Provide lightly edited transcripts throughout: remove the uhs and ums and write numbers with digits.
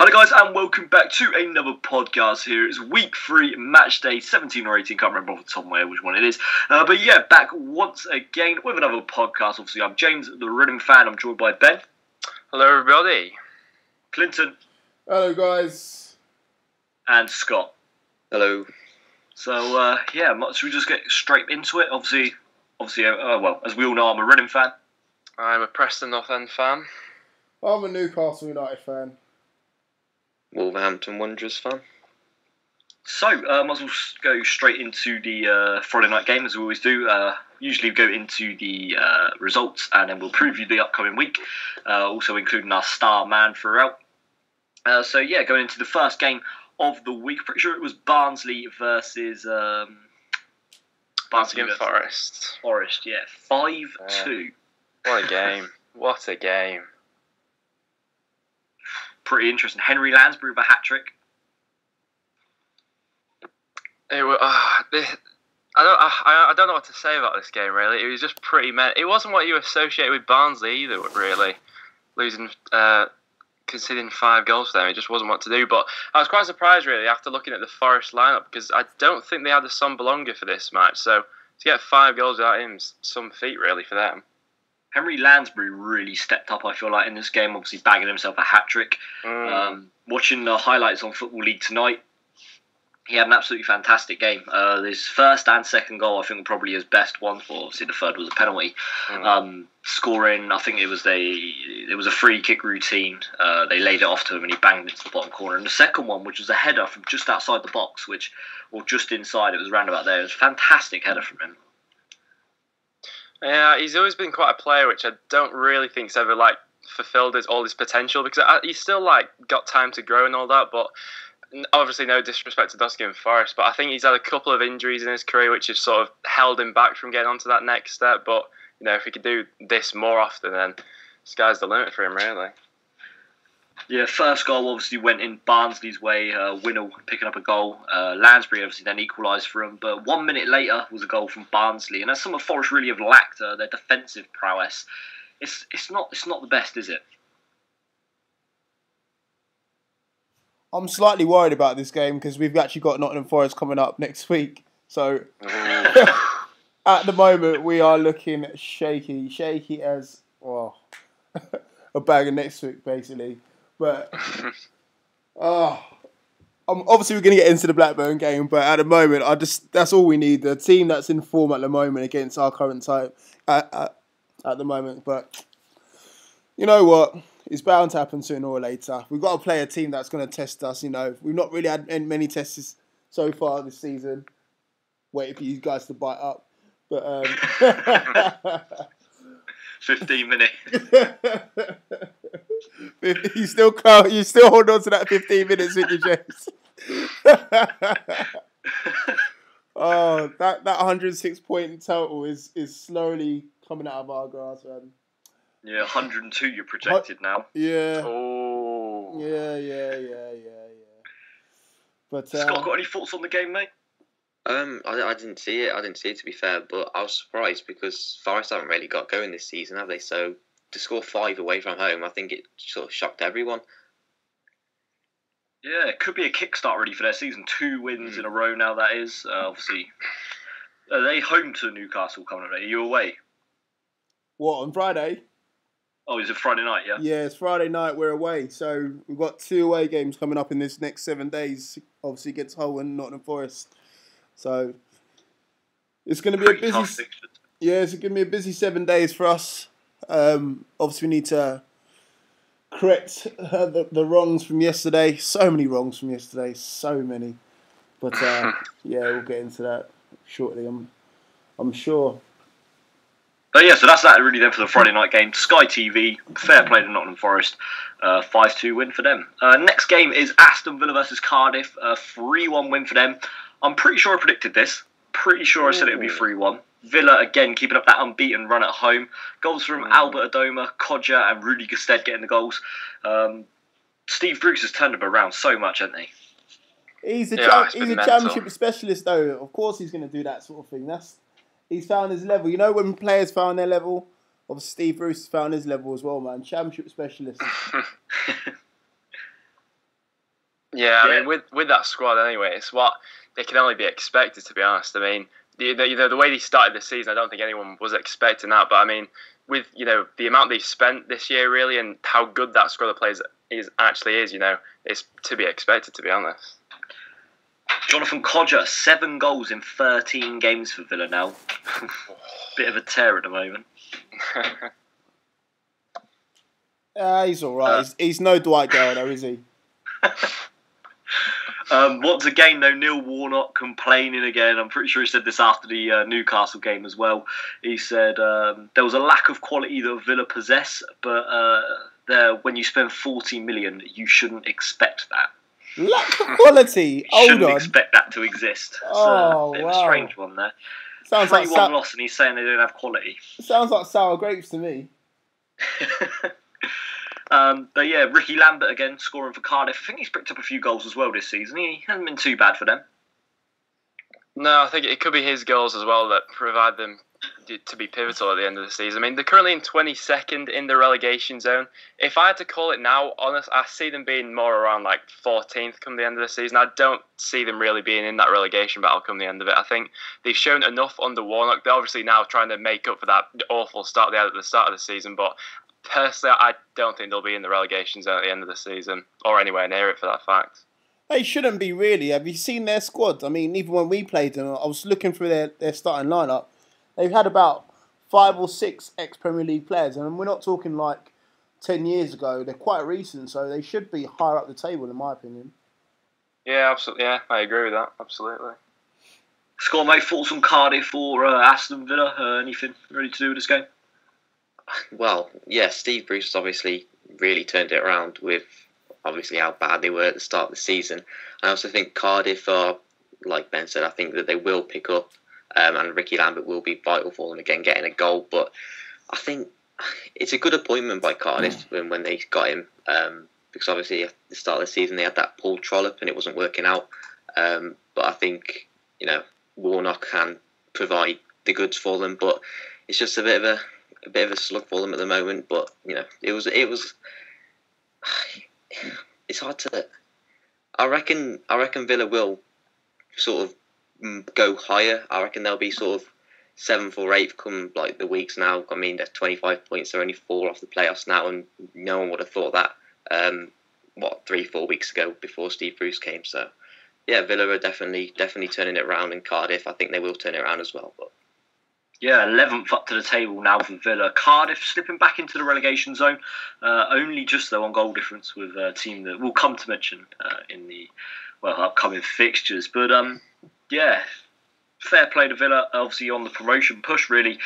Hello guys and welcome back to another podcast here. It's week 3, match day 17 or 18, can't remember off the top of my head which one it is. But yeah, back once again with another podcast. Obviously I'm James, the Rhythm fan. I'm joined by Ben. Hello everybody. Clinton. Hello guys. And Scott. Hello. So yeah, should we just get straight into it? Obviously, well, as we all know, I'm a Rhythm fan. I'm a Preston North End fan. I'm a Newcastle United fan. Wolverhampton Wanderers fan. So, might as well go straight into the Friday night game as we always do. Usually we go into the results and then we'll preview the upcoming week, also including our star man throughout. So yeah, going into the first game of the week, pretty sure it was Barnsley versus Forest. Forest, yeah, 5-2. What a game! What a game! Pretty interesting. Henry Lansbury with a hat trick. I don't know what to say about this game. Really, it was just pretty. It wasn't what you associate with Barnsley either. Really, losing, conceding 5 goals for them, it just wasn't what to do. But I was quite surprised, really, after looking at the Forest lineup, because I don't think they had the Sombalonga for this match. So to get 5 goals without him, some feat really for them. Henry Lansbury really stepped up, I feel like, in this game, obviously bagging himself a hat-trick. Watching the highlights on Football League tonight, he had an absolutely fantastic game. His first and second goal, I think, were probably his best ones. Well, obviously, the third was a penalty. Scoring, I think it was a free kick routine. They laid it off to him and he banged it into the bottom corner. And the second one, which was a header from just outside the box, or just inside, it was round about there. It was a fantastic header from him. Yeah, he's always been quite a player, which I don't really think's ever fulfilled all his potential, because he's still got time to grow and all that. But obviously, no disrespect to Dusky and Forest, but I think he's had a couple of injuries in his career which have sort of held him back from getting onto that next step. But if he could do this more often, then sky's the limit for him, really. Yeah, first goal obviously went in Barnsley's way. Winnell picking up a goal. Lansbury obviously then equalised for him. But 1 minute later was a goal from Barnsley. And that's some of Forest really have lacked their defensive prowess. It's not the best, is it? I'm slightly worried about this game because we've actually got Nottingham Forest coming up next week. So at the moment we are looking shaky as a bag of next week basically. But obviously we're going to get into the Blackburn game, but at the moment that's all we need. The team that's in form at the moment against our current type at the moment. But you know what? It's bound to happen sooner or later. We've got to play a team that's going to test us. We've not really had many tests so far this season. Waiting for you guys to bite up. But 15 minutes. You still hold on to that 15 minutes, didn't you, James? Oh, that 106 point total is slowly coming out of our grasp, man. Yeah, 102 you're projected now. Yeah. Oh. Yeah. But Scott, got any thoughts on the game, mate? I didn't see it. I didn't see it, to be fair, but I was surprised because Forest haven't really got going this season, have they? So to score 5 away from home, I think it sort of shocked everyone. Yeah, it could be a kickstart really for their season. 2 wins in a row now, that is. Obviously, are they home to Newcastle coming up? Are you away? What, on Friday? Oh, is it Friday night, yeah? Yeah, it's Friday night, we're away. So we've got 2 away games coming up in this next 7 days. Obviously against Hull and Nottingham Forest. So it's going to be a busy. Yeah, it's going to be a busy 7 days for us. Obviously, we need to correct the wrongs from yesterday. So many wrongs from yesterday. So many. But yeah, we'll get into that shortly. I'm sure. But yeah, so that's that really then for the Friday night game. Sky TV, fair play to Nottingham Forest, 5-2 win for them. Next game is Aston Villa versus Cardiff, 3-1 win for them. I'm pretty sure I predicted this. Pretty sure I said it would be 3-1. Villa, again, keeping up that unbeaten run at home. Goals from Albert Adoma, Kodja and Rudy Gestede getting the goals. Steve Bruce has turned him around so much, hasn't he? He's a championship specialist, though. Of course he's going to do that sort of thing. He's found his level. You know when players found their level? Obviously, Steve Bruce has found his level as well, man. Championship specialist. Yeah, I mean, with that squad anyway, it's what they can only be expected, to be honest. I mean, the way they started the season, I don't think anyone was expecting that. But I mean, with the amount they've spent this year, really, and how good that squad of players actually is, it's to be expected, to be honest. Jonathan Codger, 7 goals in 13 games for Villa now. Bit of a tear at the moment. He's all right. He's no Dwight Gale, though, is he? Once again, though, Neil Warnock complaining again. I'm pretty sure he said this after the Newcastle game as well. He said there was a lack of quality that Villa possess, but when you spend 40 million, you shouldn't expect that. Lack of quality? Hold on. Shouldn't expect that to exist. It's a bit of a strange one there. Sounds 3-1 like loss, and he's saying they don't have quality. Sounds like sour grapes to me. But yeah, Ricky Lambert again scoring for Cardiff. I think he's picked up a few goals as well this season. He hasn't been too bad for them. No, I think it could be his goals as well that provide them to be pivotal at the end of the season. I mean, they're currently in 22nd in the relegation zone. If I had to call it now, honest, I see them being more around like 14th come the end of the season. I don't see them really being in that relegation battle come the end of it. I think they've shown enough under Warnock. They're obviously now trying to make up for that awful start they had at the start of the season, but personally, I don't think they'll be in the relegation zone at the end of the season, or anywhere near it for that fact. They shouldn't be, really. Have you seen their squad? I mean, even when we played them, I was looking through their starting lineup. They've had about 5 or 6 ex-Premier League players, and we're not talking like 10 years ago. They're quite recent, so they should be higher up the table, in my opinion. Yeah, absolutely. Yeah, I agree with that. Absolutely. Scott, mate, thoughts on Cardiff or Aston Villa? Anything ready to do with this game? Well, yeah, Steve Bruce has obviously really turned it around with obviously how bad they were at the start of the season. I also think Cardiff are, like Ben said, I think that they will pick up, and Ricky Lambert will be vital for them again, getting a goal. But I think it's a good appointment by Cardiff when they got him, because obviously at the start of the season they had that Paul Trollope and it wasn't working out. But I think Warnock can provide the goods for them, but it's just a bit of a slug for them at the moment. But it was it's hard to. I reckon Villa will sort of go higher. I reckon they'll be sort of 7th or 8th come like the weeks now. I mean, they're 25 points. They're only 4 off the playoffs now, and no one would have thought that. 3-4 weeks ago before Steve Bruce came. So yeah, Villa are definitely turning it around, and Cardiff, I think they will turn it around as well. But yeah, 11th up to the table now for Villa. Cardiff slipping back into the relegation zone, only just though on goal difference with a team that we'll come to mention in the upcoming fixtures. But yeah, fair play to Villa, obviously on the promotion push. Really,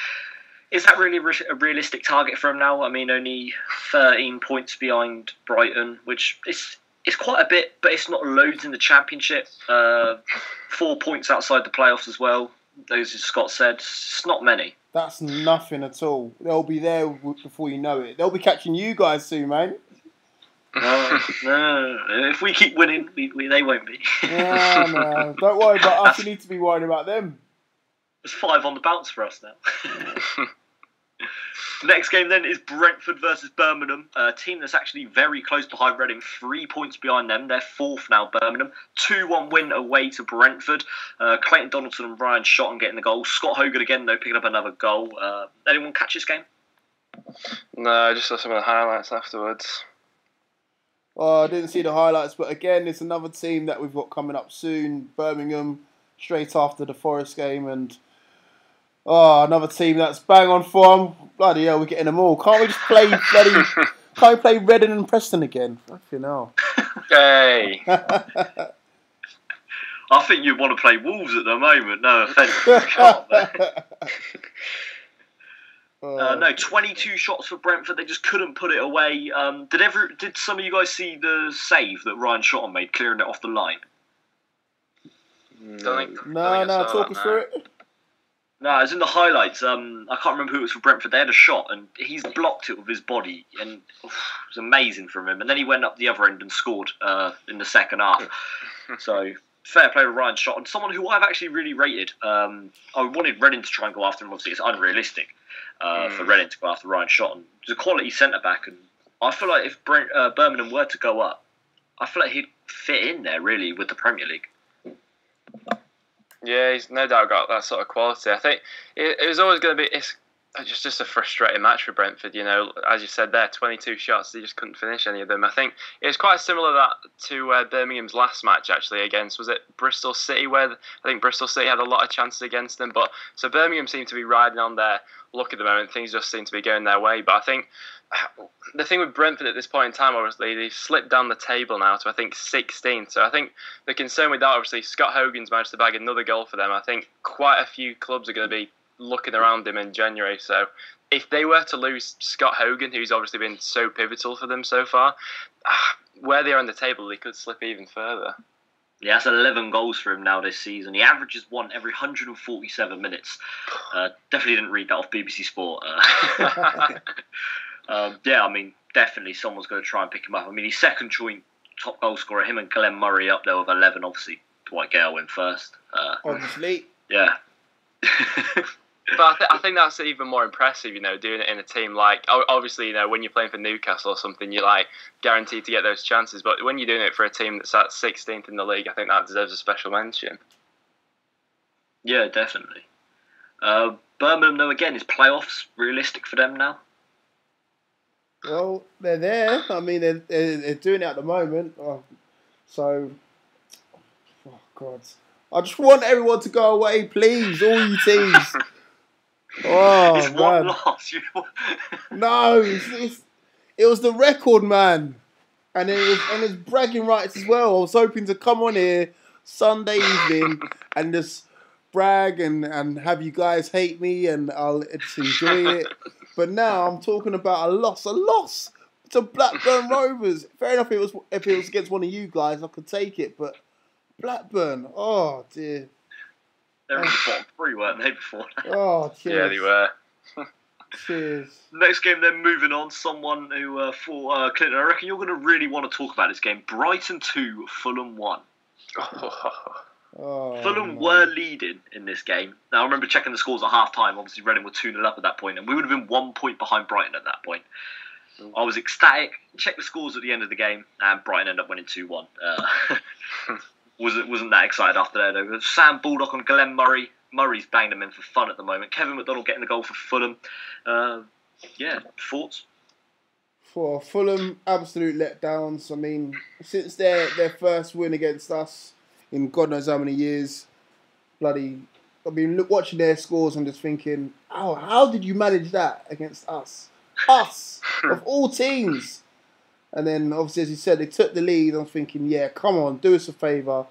is that really a realistic target for them now? I mean, only 13 points behind Brighton, which it's quite a bit, but it's not loads in the Championship. 4 points outside the playoffs as well. Those, as Scott said, it's not many. That's nothing at all. They'll be there before you know it. They'll be catching you guys soon, mate. No. If we keep winning, they won't be. No. Don't worry about us. You need to be worried about them. There's 5 on the bounce for us now. Next game then is Brentford versus Birmingham, a team that's actually very close behind Reading, 3 points behind them. They're 4th now, Birmingham. 2-1 win away to Brentford. Clayton Donaldson and Ryan Shotton getting the goal. Scott Hogan again, though, picking up another goal. Anyone catch this game? No, I just saw some of the highlights afterwards. Oh, I didn't see the highlights, but again, it's another team that we've got coming up soon. Birmingham, straight after the Forest game, and another team that's bang on form. Bloody hell, we're getting them all. Can't we just play Can't we play Reading and Preston again? Fucking hell. Hey. I think you want to play Wolves at the moment. No offence. You can't, no, 22 shots for Brentford. They just couldn't put it away. Did some of you guys see the save that Ryan Shotton made, clearing it off the line? No, talk us through it. No, it was in the highlights. I can't remember who it was for Brentford. They had a shot, and he's blocked it with his body, and it was amazing from him. And then he went up the other end and scored in the second half. So, fair play to Ryan Shotton, someone who I've actually really rated. I wanted Reading to try and go after him. Obviously, it's unrealistic for Reading to go after Ryan Shotton. He's a quality centre-back, and I feel like if Birmingham were to go up, I feel like he'd fit in there really with the Premier League. Yeah, he's no doubt got that sort of quality. I think it was always going to be. It's just a frustrating match for Brentford. You know, as you said there, 22 shots, they just couldn't finish any of them. I think it was quite similar to Birmingham's last match actually against, was it Bristol City, where I think Bristol City had a lot of chances against them. But so Birmingham seemed to be riding on their luck at the moment. Things just seem to be going their way. But I think the thing with Brentford at this point in time, obviously, they've slipped down the table now to, I think, 16th. So I think the concern with that, obviously, Scott Hogan's managed to bag another goal for them. I think quite a few clubs are going to be looking around him in January. So if they were to lose Scott Hogan, who's obviously been so pivotal for them so far, where they are on the table, they could slip even further. Yeah, that's 11 goals for him now this season. He averages one every 147 minutes. Definitely didn't read that off BBC Sport. Yeah, I mean, definitely someone's going to try and pick him up. I mean, he's second joint top goal scorer. Him and Glenn Murray up there with 11. Obviously, Dwight Gale went first. Obviously. Yeah. But I think that's even more impressive, you know, doing it in a team like, obviously, you know, when you're playing for Newcastle or something, you're like guaranteed to get those chances. But when you're doing it for a team that's at 16th in the league, I think that deserves a special mention. Yeah, definitely. Birmingham, though, again, is playoffs realistic for them now? Well, they're there. I mean, they're doing it at the moment. So, God. I just want everyone to go away, please. All you teams. Oh, it's man. one loss. No, it was the record, man. And it's bragging rights as well. I was hoping to come on here Sunday evening and just brag and have you guys hate me and I'll just enjoy it. But now I'm talking about a loss to Blackburn Rovers. Fair enough, if it was against one of you guys, I could take it. But Blackburn, oh dear. They were in the bottom three, weren't they, before that? Oh, cheers. Yeah, they were. Cheers. Next game, then moving on. Someone who, for Clinton, I reckon you're going to really want to talk about this game. Brighton 2, Fulham 1. Oh, Fulham were leading in this game. Now, I remember checking the scores at half-time. Obviously, Reading were 2-0 up at that point, and we would have been 1 point behind Brighton at that point. I was ecstatic. Checked the scores at the end of the game, and Brighton ended up winning 2-1. Wasn't that excited after that, though. Sam Baldock and Glenn Murray. Murray's banged them in for fun at the moment. Kevin McDonald getting the goal for Fulham. Yeah, thoughts? For Fulham, absolute letdowns. I mean, since their first win against us in God knows how many years, I've been watching their scores and just thinking, oh, how did you manage that against us? Us, of all teams. And then, obviously, as you said, they took the lead. I'm thinking, yeah, come on, do us a favour.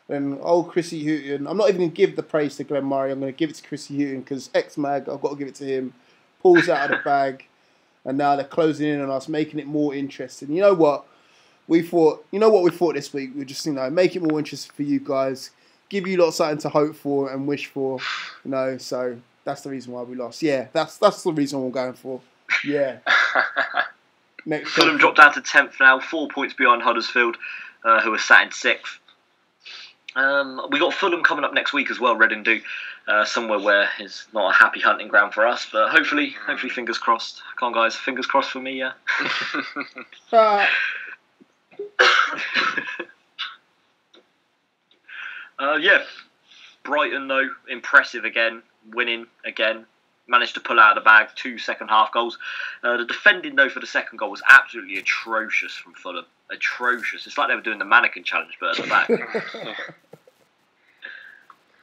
And old Chrissy Houghton, I'm not even going to give the praise to Glenn Murray. I'm going to give it to Chrissy Houghton because ex-Mag, I've got to give it to him. Pulls out of the bag. And now they're closing in on us, making it more interesting. You know what? We thought this week? We just, make it more interesting for you guys. Give you lot something to hope for and wish for. So that's the reason why we lost. Yeah, that's the reason we're going for. Yeah. Next Fulham dropped down to 10th now, 4 points behind Huddersfield, who are sat in 6th. We got Fulham coming up next week as well, Reading do. Somewhere where it's not a happy hunting ground for us, but hopefully fingers crossed. Come on, guys, fingers crossed for me, yeah. Yeah, Brighton though, impressive again, winning again. Managed to pull out of the bag 2 second-half goals. The defending, though, for the second goal was absolutely atrocious from Fulham. Atrocious. It's like they were doing the mannequin challenge, but at the back.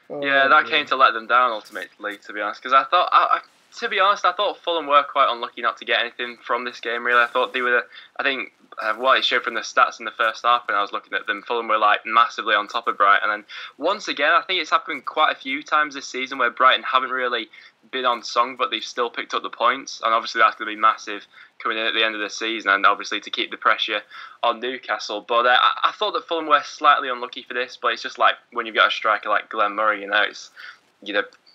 Yeah, that came to let them down ultimately, to be honest. Because I thought Fulham were quite unlucky not to get anything from this game, really. I thought they were, what it showed from the stats in the first half when I was looking at them, Fulham were like massively on top of Brighton. And once again, I think it's happened quite a few times this season where Brighton haven't really been on song, but they've still picked up the points. And obviously that's going to be massive coming in at the end of the season, and obviously to keep the pressure on Newcastle. But I thought that Fulham were slightly unlucky for this, but it's just like when you've got a striker like Glenn Murray, it's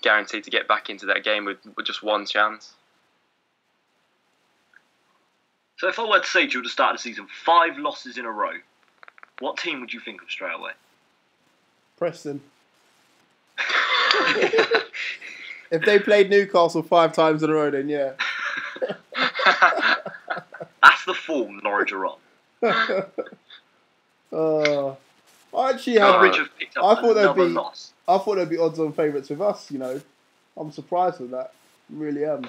guaranteed to get back into that game with just one chance. So if I were to say to you at the start of the season, 5 losses in a row, what team would you think of straight away? Preston. If they played Newcastle 5 times in a row, then yeah. That's the form Norwich are on. I actually Norwich have picked up another loss. I thought they'd be odds-on favourites with us. You know, I'm surprised with that. I really am.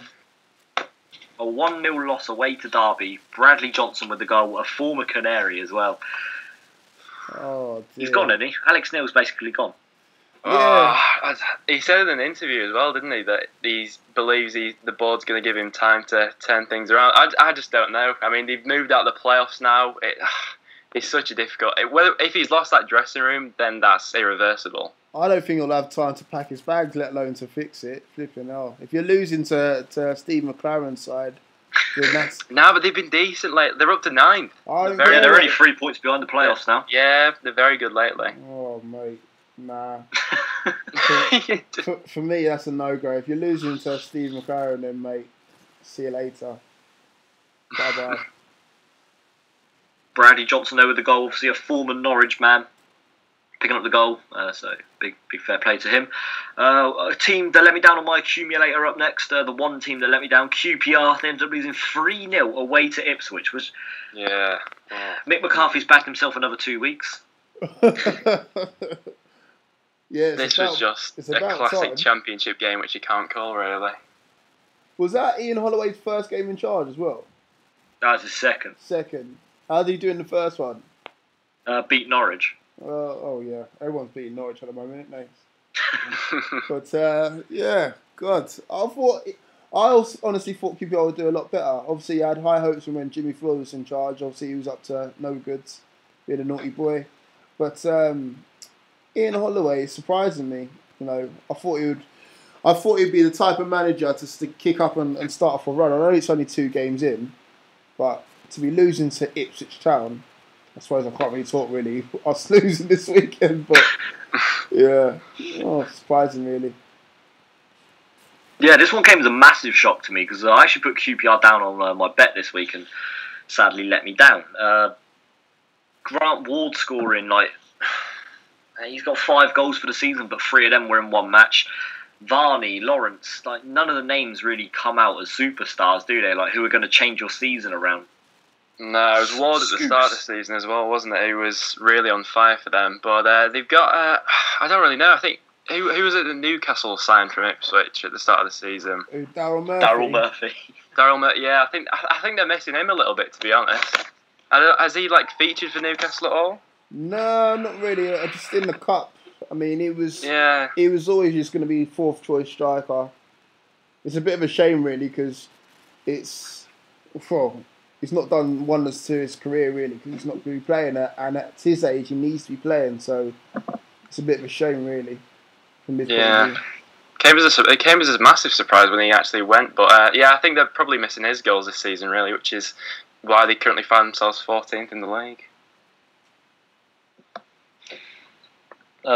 A 1-0 loss away to Derby. Bradley Johnson with the goal, a former Canary as well. Oh, dear. He's gone, isn't he? Alex Neil's basically gone. Yeah. He said in an interview as well, didn't he, that he believes the board's going to give him time to turn things around. I just don't know. I mean, they've moved out the playoffs now. It's such a difficult... If he's lost that dressing room, then that's irreversible. I don't think he'll have time to pack his bags, let alone to fix it. Flipping hell. If you're losing to Steve McLaren's side, then that's... No, but they've been decent lately. They're up to 9th. They're only 3 points behind the playoffs now. Yeah, they're very good lately. Oh, mate. Nah. for me, that's a no-go. If you're losing to Steve McLaren, then, mate, see you later. Bye-bye. Bradley Johnson there with the goal. Obviously a former Norwich man. Picking up the goal, so big fair play to him. A team that let me down on my accumulator up next. The one team that let me down, QPR. They ended up losing 3-0 away to Ipswich. Yeah. Mick McCarthy's backed himself another 2 weeks. Yeah, this was just a classic championship game, which you can't call, really. Was that Ian Holloway's first game in charge as well? That was his second. Second. How did he do in the first one? Beat Norwich. Oh yeah, everyone's beating Norwich at the moment, isn't they? But yeah, God, I honestly thought QPR would do a lot better. Obviously, I had high hopes from when Jimmy Floyd was in charge. Obviously, he was up to no goods, being a naughty boy. But Ian Holloway surprising me. You know, I thought he'd be the type of manager to kick up and start off a run. I know it's only 2 games in, but to be losing to Ipswich Town. I suppose I can't really talk really. I was losing this weekend, but yeah, surprising really. Yeah, this one came as a massive shock to me because I actually put QPR down on my bet this week and sadly let me down. Grant Ward scoring, he's got 5 goals for the season, but 3 of them were in one match. Varney, Lawrence, none of the names really come out as superstars, do they? Who are going to change your season around? No, it was Ward at the start of the season as well, wasn't it? He was really on fire for them. But they've got, I don't really know, I think, who was it that Newcastle signed from Ipswich at the start of the season? Daryl Murphy. Daryl Murphy. Yeah, I think they're missing him a little bit, to be honest. Has he featured for Newcastle at all? No, not really. Just in the cup. I mean, he was always just going to be 4th choice striker. It's a bit of a shame, really, because he's not done wonders to his career, really, because he's not going to be playing and at his age, he needs to be playing. So it's a bit of a shame, really. From his point of view. It came as a massive surprise when he actually went. But I think they're probably missing his goals this season, really, which is why they currently find themselves 14th in the league.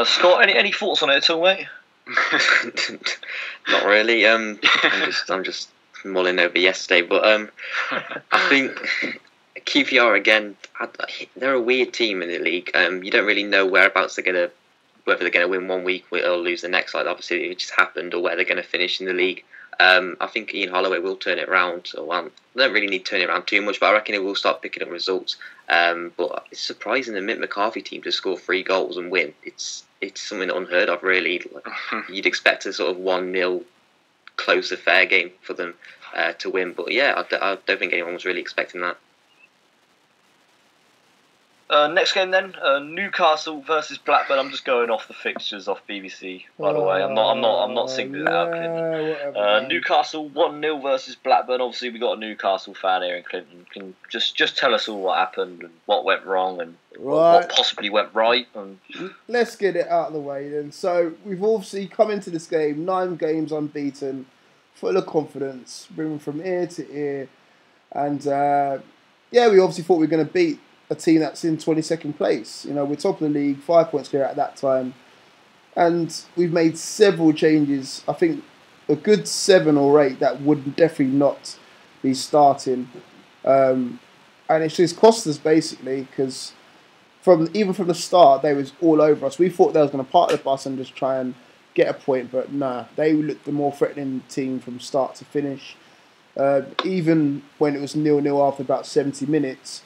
Scott, any thoughts on it at all, mate? Not really. I'm just mulling over yesterday, but I think QPR again. They're a weird team in the league. You don't really know whereabouts whether they're going to win one week or lose the next. Obviously it just happened, or where they're going to finish in the league. I think Ian Holloway will turn it around. They don't really need to turn it around too much, but I reckon it will start picking up results. But it's surprising the Mick McCarthy team to score 3 goals and win. It's something unheard of, really. You'd expect a sort of 1-0 closer, fair game for them to win. But yeah, I don't think anyone was really expecting that. Next game then, Newcastle versus Blackburn. I'm just going off the fixtures off BBC, by the way. I'm not singling it out, Clinton. Newcastle 1-0 versus Blackburn. Obviously, we got a Newcastle fan here in Clinton. Can just tell us all what happened and what went wrong and what possibly went right. Let's get it out of the way then. So we've obviously come into this game 9 games unbeaten, full of confidence, bringing from ear to ear, and we obviously thought we were going to beat a team that's in 22nd place. You know, we're top of the league, 5 points clear at that time. And we've made several changes. I think a good 7 or 8 that would definitely not be starting. And it's just cost us, basically, because even from the start, they was all over us. We thought they was going to park the bus and just try and get a point, but nah, they looked the more threatening team from start to finish. Even when it was 0-0 after about 70 minutes,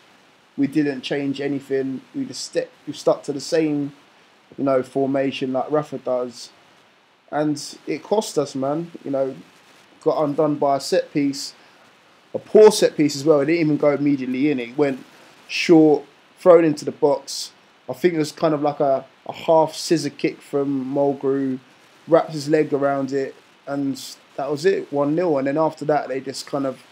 We didn't change anything. We stuck to the same, formation like Rafa does, and it cost us, man. Got undone by a set piece, a poor set piece as well. It didn't even go immediately in. It went short, thrown into the box. I think it was kind of like a half scissor kick from Mulgrew, wrapped his leg around it, and that was it, 1-0. And then after that, they just kind of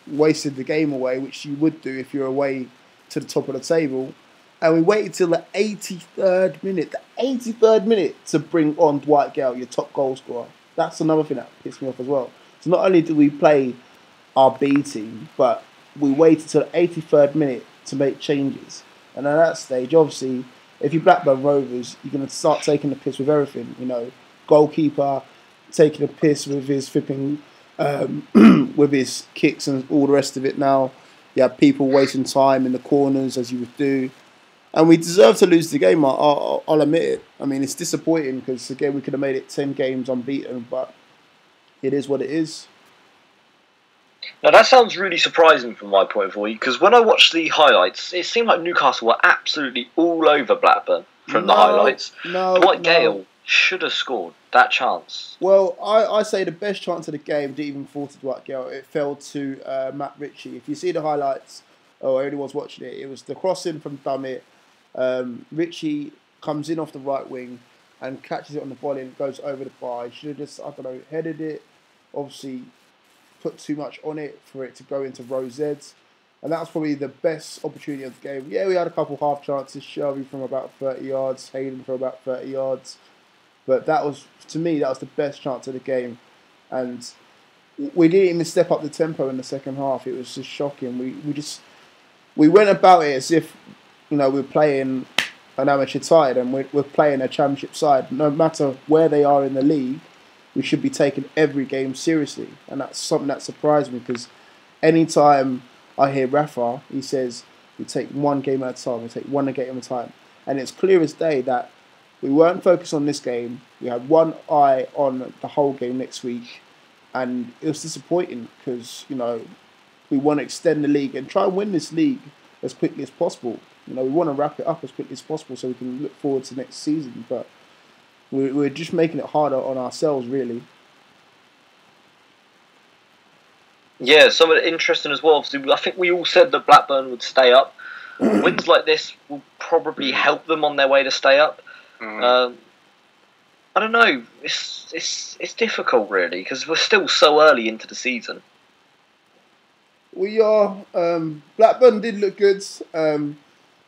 wasted the game away, which you would do if you're away to the top of the table. And we waited till the 83rd minute to bring on Dwight Gale, your top goal scorer. That's another thing that pissed me off as well. So not only did we play our B team, but we waited till the 83rd minute to make changes. And at that stage, obviously, if you're Blackburn Rovers, you're going to start taking the piss with everything. Goalkeeper taking a piss with his flipping, with his kicks and all the rest of it now. You have people wasting time in the corners, as you would do. And we deserve to lose the game, I'll admit it. I mean, it's disappointing because, again, we could have made it 10 games unbeaten, but it is what it is. Now, that sounds really surprising from my point of view, because when I watched the highlights, it seemed like Newcastle were absolutely all over Blackburn from the highlights. Dwight Gale should have scored that chance. Well, I say the best chance of the game didn't even fall to Dwight Gale. It fell to Matt Ritchie. If you see the highlights, or anyone's watching it, it was the crossing from Dummett. Ritchie comes in off the right wing and catches it on the volley and goes over the bar. He should have just, headed it. Obviously, put too much on it for it to go into row Zs. And that was probably the best opportunity of the game. Yeah, we had a couple half chances. Shelby from about 30 yards. Hayden from about 30 yards. But that was, to me, that was the best chance of the game. And we didn't even step up the tempo in the second half. It was just shocking. We went about it as if, we're playing an amateur side and we're playing a championship side. No matter where they are in the league, we should be taking every game seriously. And that's something that surprised me, because anytime I hear Rafa, he says, we take one game at a time, we take one game at a time. And it's clear as day that we weren't focused on this game. We had one eye on the whole game next week. And it was disappointing because, we want to extend the league and try and win this league as quickly as possible. We want to wrap it up as quickly as possible so we can look forward to next season. But we're just making it harder on ourselves, really. Yeah, something interesting as well. Obviously, I think we all said that Blackburn would stay up. Wins like this will probably help them on their way to stay up. I don't know. It's difficult, really, because we're still so early into the season. We are. Blackburn did look good.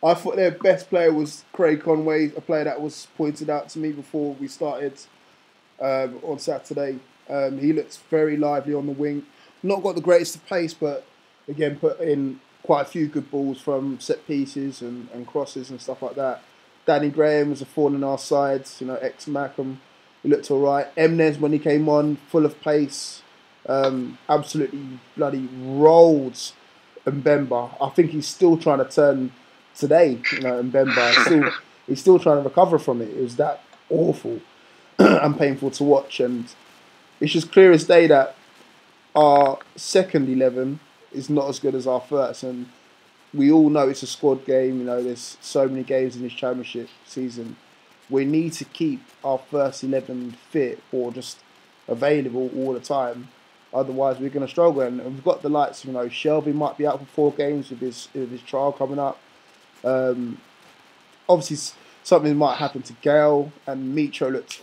I thought their best player was Craig Conway, a player that was pointed out to me before we started on Saturday. He looks very lively on the wing. Not got the greatest of pace, but again, put in quite a few good balls from set pieces and crosses and stuff like that. Danny Graham was a thorn in our sides, ex-Mackham. He looked all right. Emnes, when he came on, full of pace, absolutely bloody rolled Mbemba. I think he's still trying to turn today, Mbemba. He's still trying to recover from it. It was that awful and painful to watch. And it's just clear as day that our second 11 is not as good as our first. And we all know it's a squad game. There's so many games in this championship season. We need to keep our first 11 fit or just available all the time. Otherwise, we're going to struggle. And we've got the likes, Shelby might be out for 4 games with his trial coming up. Obviously, something might happen to Gale. And Mitro looks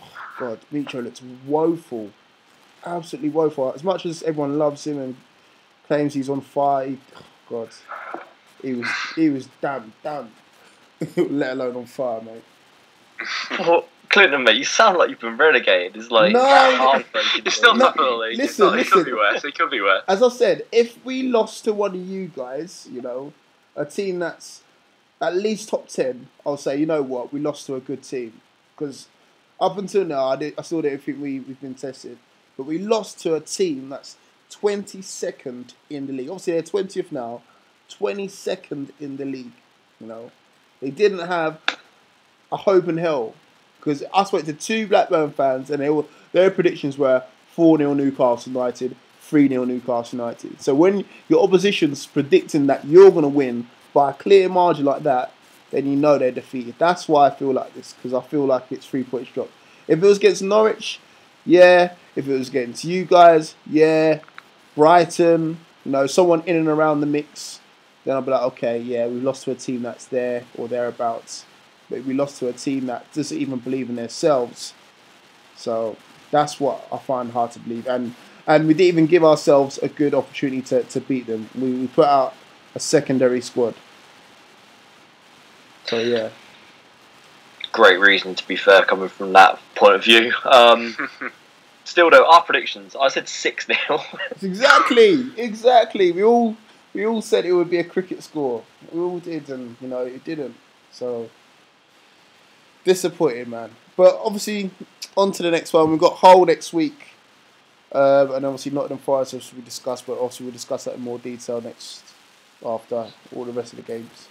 woeful. Absolutely woeful. As much as everyone loves him and claims he's on fire, he was damn, let alone on fire, mate. Well, Clinton, mate, you sound like you've been relegated. It's like it's still top of the league. Listen, it could be worse. It could be worse. As I said, if we lost to one of you guys, a team that's at least top 10, I'll say, you know what, we lost to a good team. Because up until now, I still don't think we've been tested. But we lost to a team that's 22nd in the league. Obviously, they're 20th now. 22nd in the league. They didn't have a hope in hell. Because I spoke to 2 Blackburn fans and their predictions were 4-0 Newcastle United, 3-0 Newcastle United. So when your opposition's predicting that you're going to win by a clear margin like that, then you know they're defeated. That's why I feel like this, because I feel like it's 3 points drop. If it was against Norwich, yeah. If it was against you guys, yeah. Brighton, someone in and around the mix, then I'll be like, okay, yeah, we lost to a team that's there or thereabouts. But we lost to a team that doesn't even believe in themselves. So that's what I find hard to believe. And we didn't even give ourselves a good opportunity to beat them. We put out a secondary squad. So, yeah. Great reason, to be fair, coming from that point of view. Still, though, our predictions, I said 6-0. Exactly. We all said it would be a cricket score. We all did, and, it didn't. So, disappointed, man. But, obviously, on to the next one. We've got Hull next week. And, obviously, Nottingham Forest, as we discussed, but obviously we'll discuss that in more detail after all the rest of the games.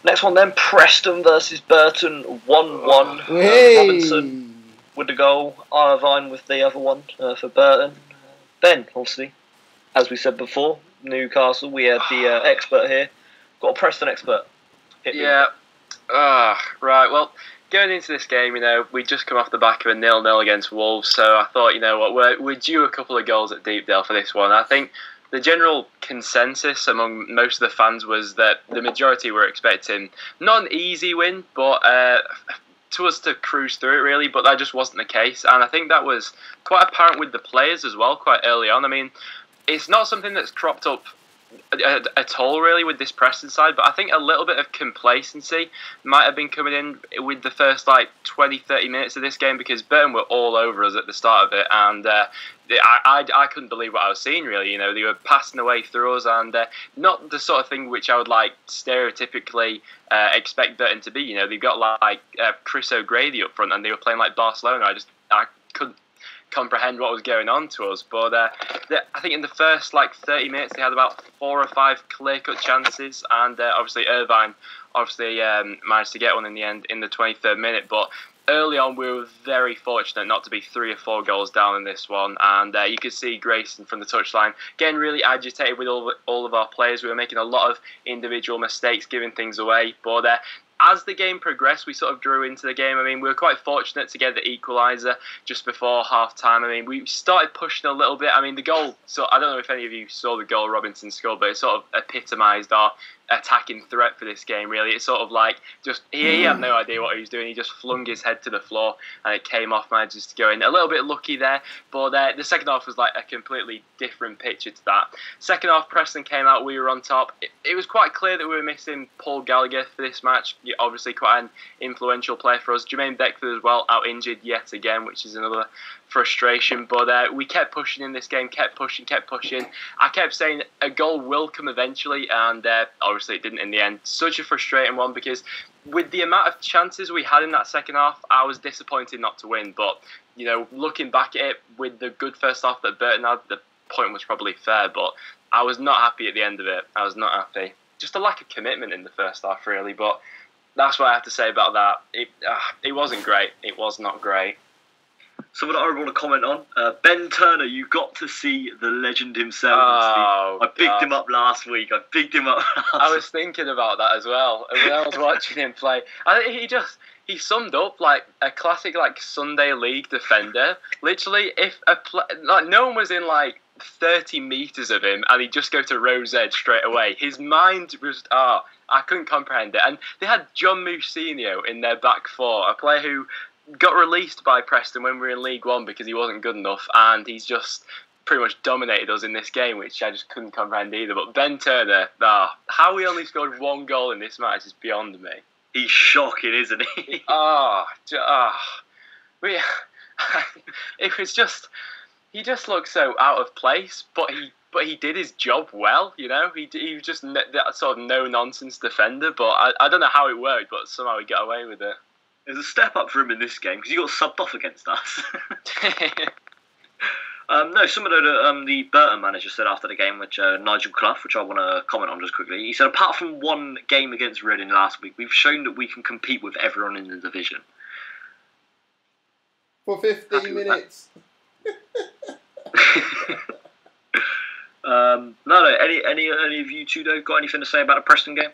Next one then, Preston versus Burton, 1-1. Hey! Robinson with the goal, Irvine with the other one for Burton. Ben, obviously, as we said before, Newcastle, we had the expert here. Got a Preston expert. Yeah. Right, well, going into this game, we'd just come off the back of a 0-0 against Wolves, so I thought, we're due a couple of goals at Deepdale for this one. I think the general consensus among most of the fans was that the majority were expecting not an easy win, but to us to cruise through it, really, but that just wasn't the case. And I think that was quite apparent with the players as well quite early on. I mean, it's not something that's cropped up at all, really, with this Preston side, but I think a little bit of complacency might have been coming in with the first 20-30 minutes of this game, because Burton were all over us at the start of it, and I couldn't believe what I was seeing, really. They were passing away through us, and not the sort of thing which I would stereotypically expect Burton to be. They've got Chris O'Grady up front, and they were playing like Barcelona. I couldn't comprehend what was going on to us, but I think in the first 30 minutes they had about 4 or 5 clear-cut chances, and obviously Irvine managed to get one in the end in the 23rd minute, but early on we were very fortunate not to be 3 or 4 goals down in this one, and you could see Grayson from the touchline getting really agitated with all of our players. We were making a lot of individual mistakes, giving things away, but as the game progressed, we sort of drew into the game. I mean, we were quite fortunate to get the equaliser just before half-time. I mean, we started pushing a little bit. I mean, the goal, so I don't know if any of you saw the goal Robinson scored, but it sort of epitomised our attacking threat for this game, really. It's sort of he had no idea what he was doing. He just flung his head to the floor, and it came off, manages to go in. A little bit lucky there, but the second half was a completely different picture to that. Second half, Preston came out, we were on top. It was quite clear that we were missing Paul Gallagher for this match. Obviously quite an influential player for us. Jermaine Beckford as well, out injured yet again, which is another frustration, but we kept pushing in this game, kept pushing. I kept saying a goal will come eventually, and obviously it didn't in the end. Such a frustrating one, because with the amount of chances we had in that second half, I was disappointed not to win, but looking back at it, with the good first half that Burton had, the point was probably fair, but I was not happy at the end of it. I was not happy. Just a lack of commitment in the first half, really, but that's what I have to say about that. It wasn't great. It was not great. Something I want to comment on. Ben Turner, you got to see the legend himself. I bigged him up last week. I was thinking about that as well. And when I was watching him play, I think he summed up a classic Sunday league defender. Literally, if no one was in 30 metres of him, and he'd just go to Rose Edge straight away. His mind was I couldn't comprehend it. And they had John Mousinho in their back four, a player who got released by Preston when we were in League One because he wasn't good enough, and he's just pretty much dominated us in this game, which I just couldn't comprehend either. But Ben Turner, how he only scored 1 goal in this match is beyond me. He's shocking, isn't he? It was just, he just looked so out of place, but he did his job well, He was just that sort of no-nonsense defender, but I don't know how it worked, but somehow he got away with it. There's a step up for him in this game, because he got subbed off against us. Something that the Burton manager said after the game, which Nigel Clough, which I want to comment on just quickly. He said, apart from one game against Reading last week, we've shown that we can compete with everyone in the division. For 15 minutes. No. Any of you two though got anything to say about the Preston game?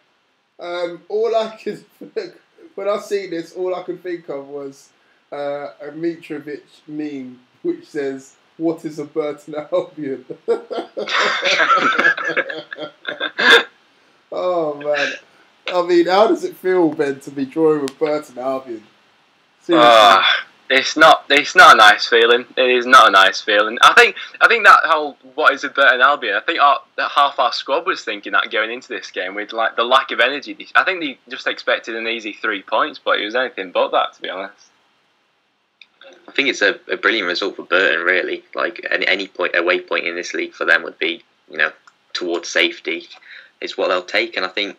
All I could when I see this, all I could think of was a Mitrovic meme which says, "What is a Burton Albion?" Oh man, I mean, how does it feel, Ben, to be drawing with Burton Albion? Seriously. It's not a nice feeling. It is not a nice feeling. I think that whole what is a Burton Albion. I think that half our squad was thinking that going into this game with like the lack of energy. I think they just expected an easy 3 points, but it was anything but that, to be honest. I think it's a brilliant result for Burton. Really, like any away point in this league for them would be, towards safety. Is what they'll take, and I think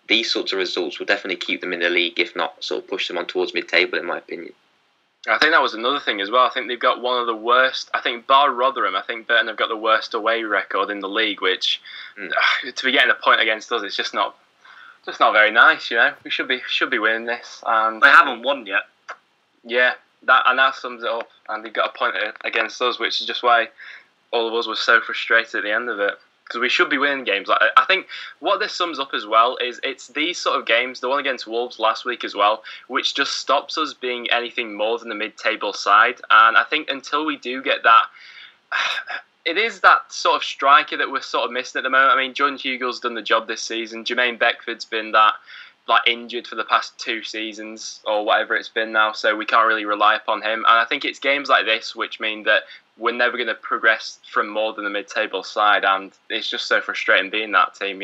these sorts of results will definitely keep them in the league, if not sort of push them on towards mid-table, in my opinion. I think that was another thing as well. I think they've got one of the worst. I think bar Rotherham, I think Burton have got the worst away record in the league. Which to be getting a point against us, it's just not very nice. We should be winning this. And they haven't won yet. Yeah, that sums it up. And they've got a point against us, which is just why all of us were so frustrated at the end of it. Because we should be winning games. I think what this sums up as well is it's these sort of games, the one against Wolves last week as well, which just stops us being anything more than the mid-table side. And I think until we do get that, it is that sort of striker that we're sort of missing at the moment. I mean, John Hugo's done the job this season. Jermaine Beckford's been that injured for the past 2 seasons or whatever it's been now, so we can't really rely upon him. And I think it's games like this which mean that we're never going to progress from more than the mid-table side, and it's just so frustrating being that team,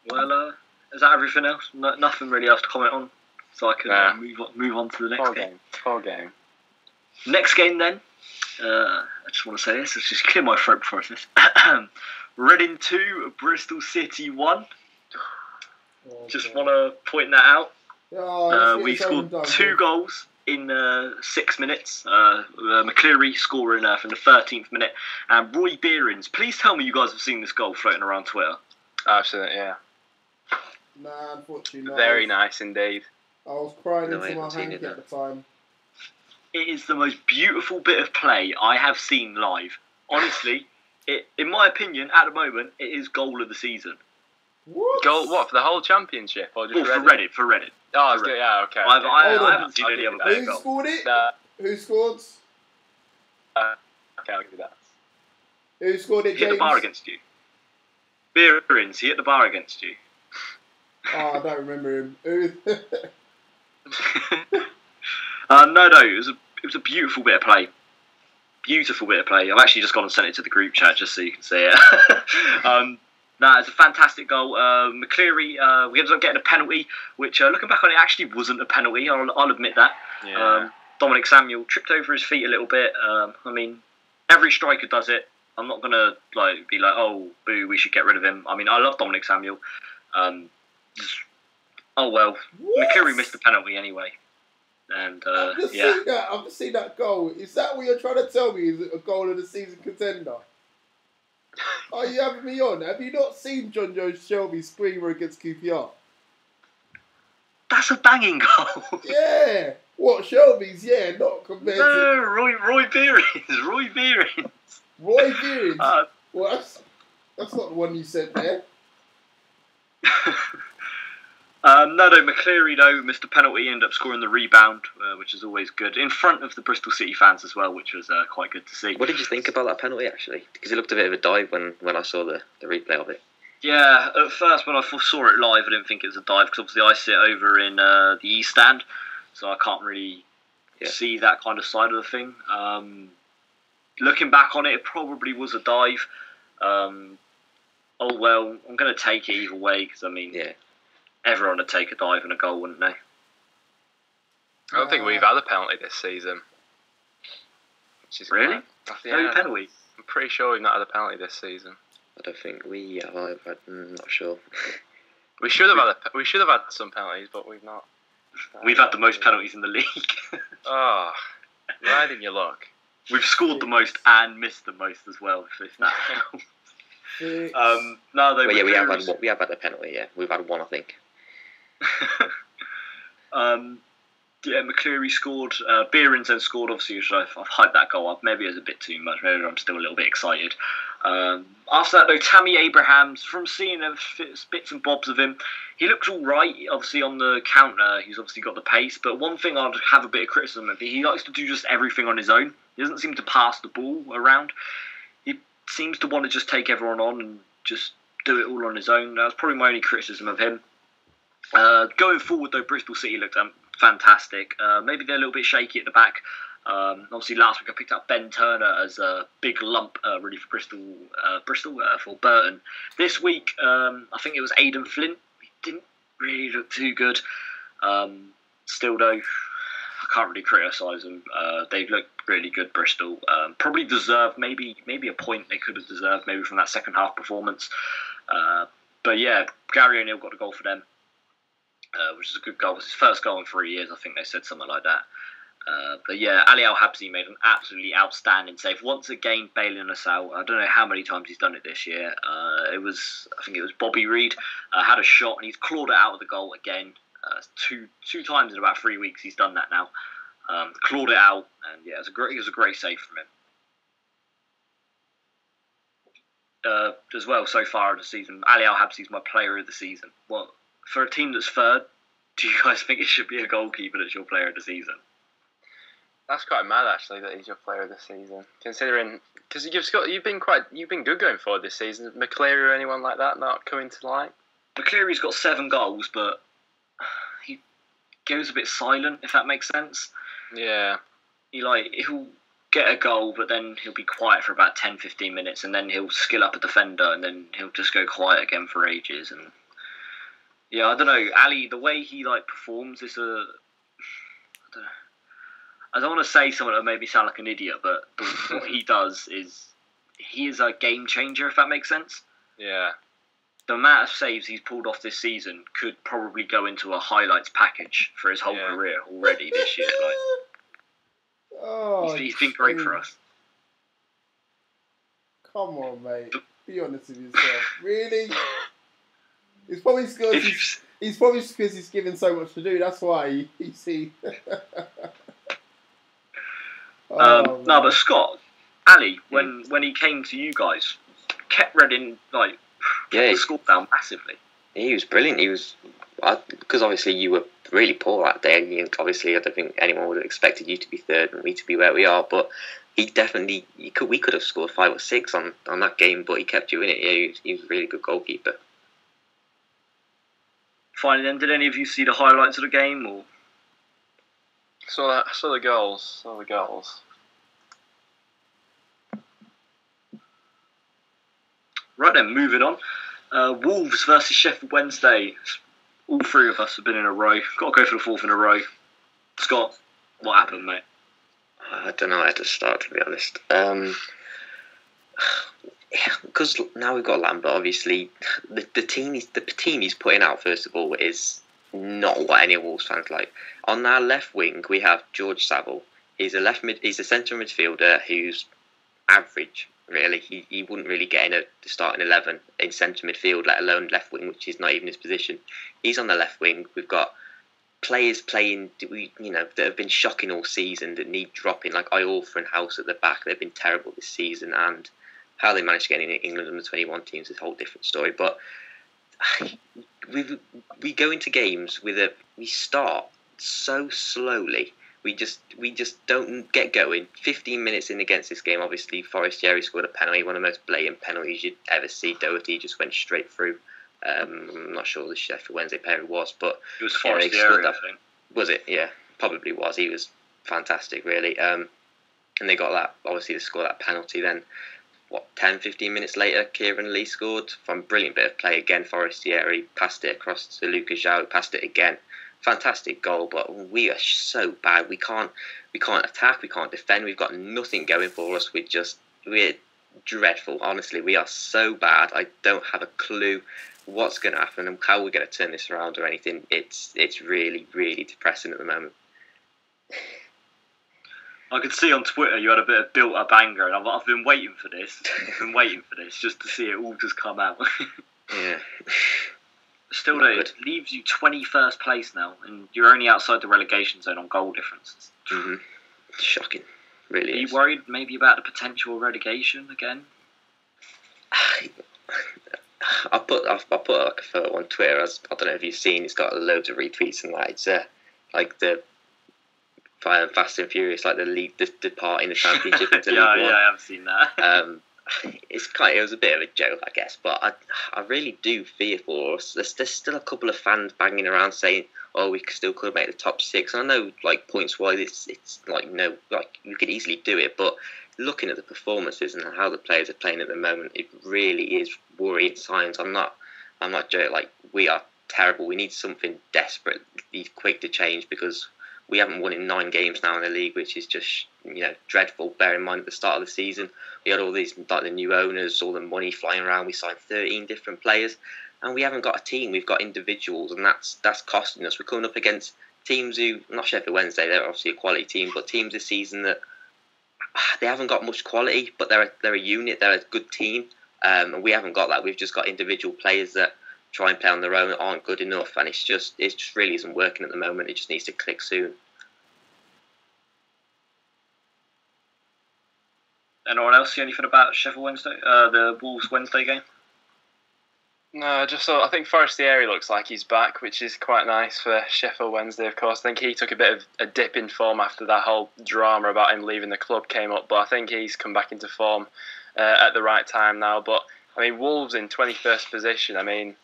Well, is that everything else? Nothing really else to comment on, so I can move on to the next game. Poor game. Next game then. I just want to say this. Let's just clear my throat before I say this. Reading 2, Bristol City 1. Just want to point that out. We scored 2 goals in 6 minutes. McCleary scoring from the 13th minute. And Roy Beerings. Please tell me you guys have seen this goal floating around Twitter. Absolutely, yeah. Nah, unfortunately not. Very nice indeed. I was crying into my hanky at the time. It is the most beautiful bit of play I have seen live. Honestly, in my opinion, at the moment, it is goal of the season. What? Goal what, for the whole championship or just Reading? For Reading. Oh, it's good. Yeah, okay. I haven't seen any other player Who goal. scored it? Who scored? Okay, I'll give you that. Who scored it, James? He hit the bar against you. Beerings, he hit the bar against you. Oh, I don't remember him. Who? No, it was a beautiful bit of play. Beautiful bit of play. I've actually just gone and sent it to the group chat just so you can see it. It's a fantastic goal. McCleary, we ended up getting a penalty, which looking back on it actually wasn't a penalty. I'll admit that. Yeah. Dominic Samuel tripped over his feet a little bit. I mean, every striker does it. I'm not gonna be like, oh, boo, we should get rid of him. I mean, I love Dominic Samuel. Oh well, What? McCleary missed the penalty anyway. And I've just seen that goal. Is that what you're trying to tell me? Is it a goal of the season contender? Are you having me on? Have you not seen John Joe Shelby screamer against QPR? That's a banging goal. Yeah. What, Shelby's? Yeah, not compared to... Roy Beerings. Roy Beerings. Roy Beerings? Well, that's not the one you said there. No, McCleary, though, missed a penalty, ended up scoring the rebound, which is always good, in front of the Bristol City fans as well, which was quite good to see. What did you think about that penalty, actually? Because it looked a bit of a dive when I saw the replay of it. Yeah, at first, when I first saw it live, I didn't think it was a dive, because obviously I sit over in the East Stand, so I can't really see that kind of side of the thing. Looking back on it, it probably was a dive. Oh, well, I'm going to take it either way, because, I mean... Yeah. Everyone would take a dive and a goal, wouldn't they? I don't think we've had a penalty this season. Which is really? No penalty? I'm pretty sure we've not had a penalty this season. I don't think we have either. I'm not sure. We should have had some penalties, but we've not. We've had the most penalties in the league. Oh, right in your luck. We've scored the most and missed the most as well, if that helps. We have had a penalty. Yeah, we've had one, I think. Yeah, McCleary scored. Behrens then scored, obviously, which I've hyped that goal up. Maybe it was a bit too much. Maybe I'm still a little bit excited. After that, though, Tammy Abrahams, from seeing bits and bobs of him, he looks all right. Obviously, on the counter, he's obviously got the pace. But one thing I'd have a bit of criticism of, he likes to do just everything on his own. He doesn't seem to pass the ball around. He seems to want to just take everyone on and just do it all on his own. That's probably my only criticism of him. Going forward, though, Bristol City looked fantastic. Maybe they're a little bit shaky at the back. Obviously, last week I picked up Ben Turner as a big lump, really, for Bristol for Burton. This week, I think it was Aidan Flint. He didn't really look too good. Still, though, I can't really criticise them. They looked really good, Bristol. Probably deserved maybe a point they could have deserved, maybe from that second half performance. But yeah, Gary O'Neill got a goal for them. Which is a good goal. It was his first goal in 3 years, I think they said something like that. But yeah, Ali Al-Habsi made an absolutely outstanding save. Once again, bailing us out. I don't know how many times he's done it this year. I think it was Bobby Reid, had a shot and he's clawed it out of the goal again. Two times in about 3 weeks he's done that now. Clawed it out, and yeah, it was a great save from him. As well, so far in the season, Ali Al-Habsi is my player of the season. What? For a team that's third, do you guys think it should be a goalkeeper that's your player of the season? That's quite mad, actually, that he's your player of the season. Considering, because you've been good going forward this season. McCleary or anyone like that not coming to light? McCleary's got 7 goals, but he goes a bit silent, if that makes sense. Yeah. He'll get a goal, but then he'll be quiet for about 10-15 minutes, and then he'll skill up a defender, and then he'll just go quiet again for ages. And yeah, I don't know, Ali, the way he performs is I don't want to say something that made me sound like an idiot, but what he does is he is a game changer, if that makes sense. Yeah. The amount of saves he's pulled off this season could probably go into a highlights package for his whole career already this year. He's been great for us. Come on, mate. Be honest with yourself. Really? It's probably because he's given so much to do. That's why you see. No, but Scott, Ali, when he came to you guys, kept Reading kept the score down massively. He was brilliant. He was because obviously you were really poor that day. And obviously, I don't think anyone would have expected you to be third and we to be where we are. But he definitely we could have scored 5 or 6 on that game, but he kept you in it. Yeah, he was a really good goalkeeper. Finally, then, did any of you see the highlights of the game, or? Saw the goals. Right then, moving on. Wolves versus Sheffield Wednesday. All 3 of us have been in a row. Got to go for the 4th in a row. Scott, what happened, mate? I don't know how to start, to be honest. Because now we've got Lambert, obviously, the team he's putting out, first of all, is not what any Wolves fans like. On our left wing, we have George Saville. He's a centre midfielder who's average, really. He wouldn't really get in the starting 11 in centre midfield, let alone left wing, which is not even his position. He's on the left wing. We've got players playing, that have been shocking all season, that need dropping, like Iorfa and House at the back. They've been terrible this season, and how they managed to get in England under 21 teams is a whole different story. But we go into games we start so slowly. We just don't get going. 15 minutes in against this game, obviously Forestieri scored a penalty, one of the most blatant penalties you'd ever see. Doherty just went straight through. I'm not sure the Sheffield Wednesday player was, but it was Forestieri, I think. Was it? Yeah, probably was. He was fantastic, really. And they got that. Obviously, they scored that penalty. Then 10-15 minutes later, Kieran Lee scored from a brilliant bit of play again. Forestieri passed it across to Lucas João, passed it again. Fantastic goal, but we are so bad. We can't attack, we can't defend. We've got nothing going for us. We're dreadful. Honestly, we are so bad. I don't have a clue what's going to happen and how we're going to turn this around or anything. It's really, really depressing at the moment. I could see on Twitter you had a bit of built-up anger, and I've been waiting for this. Just to see it all just come out. Yeah. Still, though, it leaves you 21st place now, and you're only outside the relegation zone on goal difference. Mm-hmm. Shocking, really. Are you worried maybe about the potential relegation again? I put like a photo on Twitter. I don't know if you've seen. It's got loads of retweets and that. It's like the Fast and Furious, like the league departing the championship into League One. Yeah, I have seen that. It was a bit of a joke, I guess, but I really do fear for us. There's still a couple of fans banging around saying, "Oh, we still could make the top 6." And I know, like, points wise, it's like no, like you could easily do it, but looking at the performances and how the players are playing at the moment, it really is worrying signs. I'm not joking. Like, we are terrible. We need something desperately quick to change, because we haven't won in 9 games now in the league, which is just, dreadful. Bear in mind at the start of the season, we had all these, like, the new owners, all the money flying around. We signed 13 different players, and we haven't got a team. We've got individuals, and that's costing us. We're coming up against teams who, not Sheffield Wednesday, they're obviously a quality team, but teams this season that they haven't got much quality, but they're a unit. They're a good team, and we haven't got that. We've just got individual players that try and play on their own that aren't good enough, and it just really isn't working at the moment. It just needs to click soon. Anyone else see anything about Sheffield Wednesday, the Wolves Wednesday game? No, I think Forestieri looks like he's back, which is quite nice for Sheffield Wednesday, of course. I think he took a bit of a dip in form after that whole drama about him leaving the club came up, but I think he's come back into form at the right time now. But, I mean, Wolves in 21st position, I mean,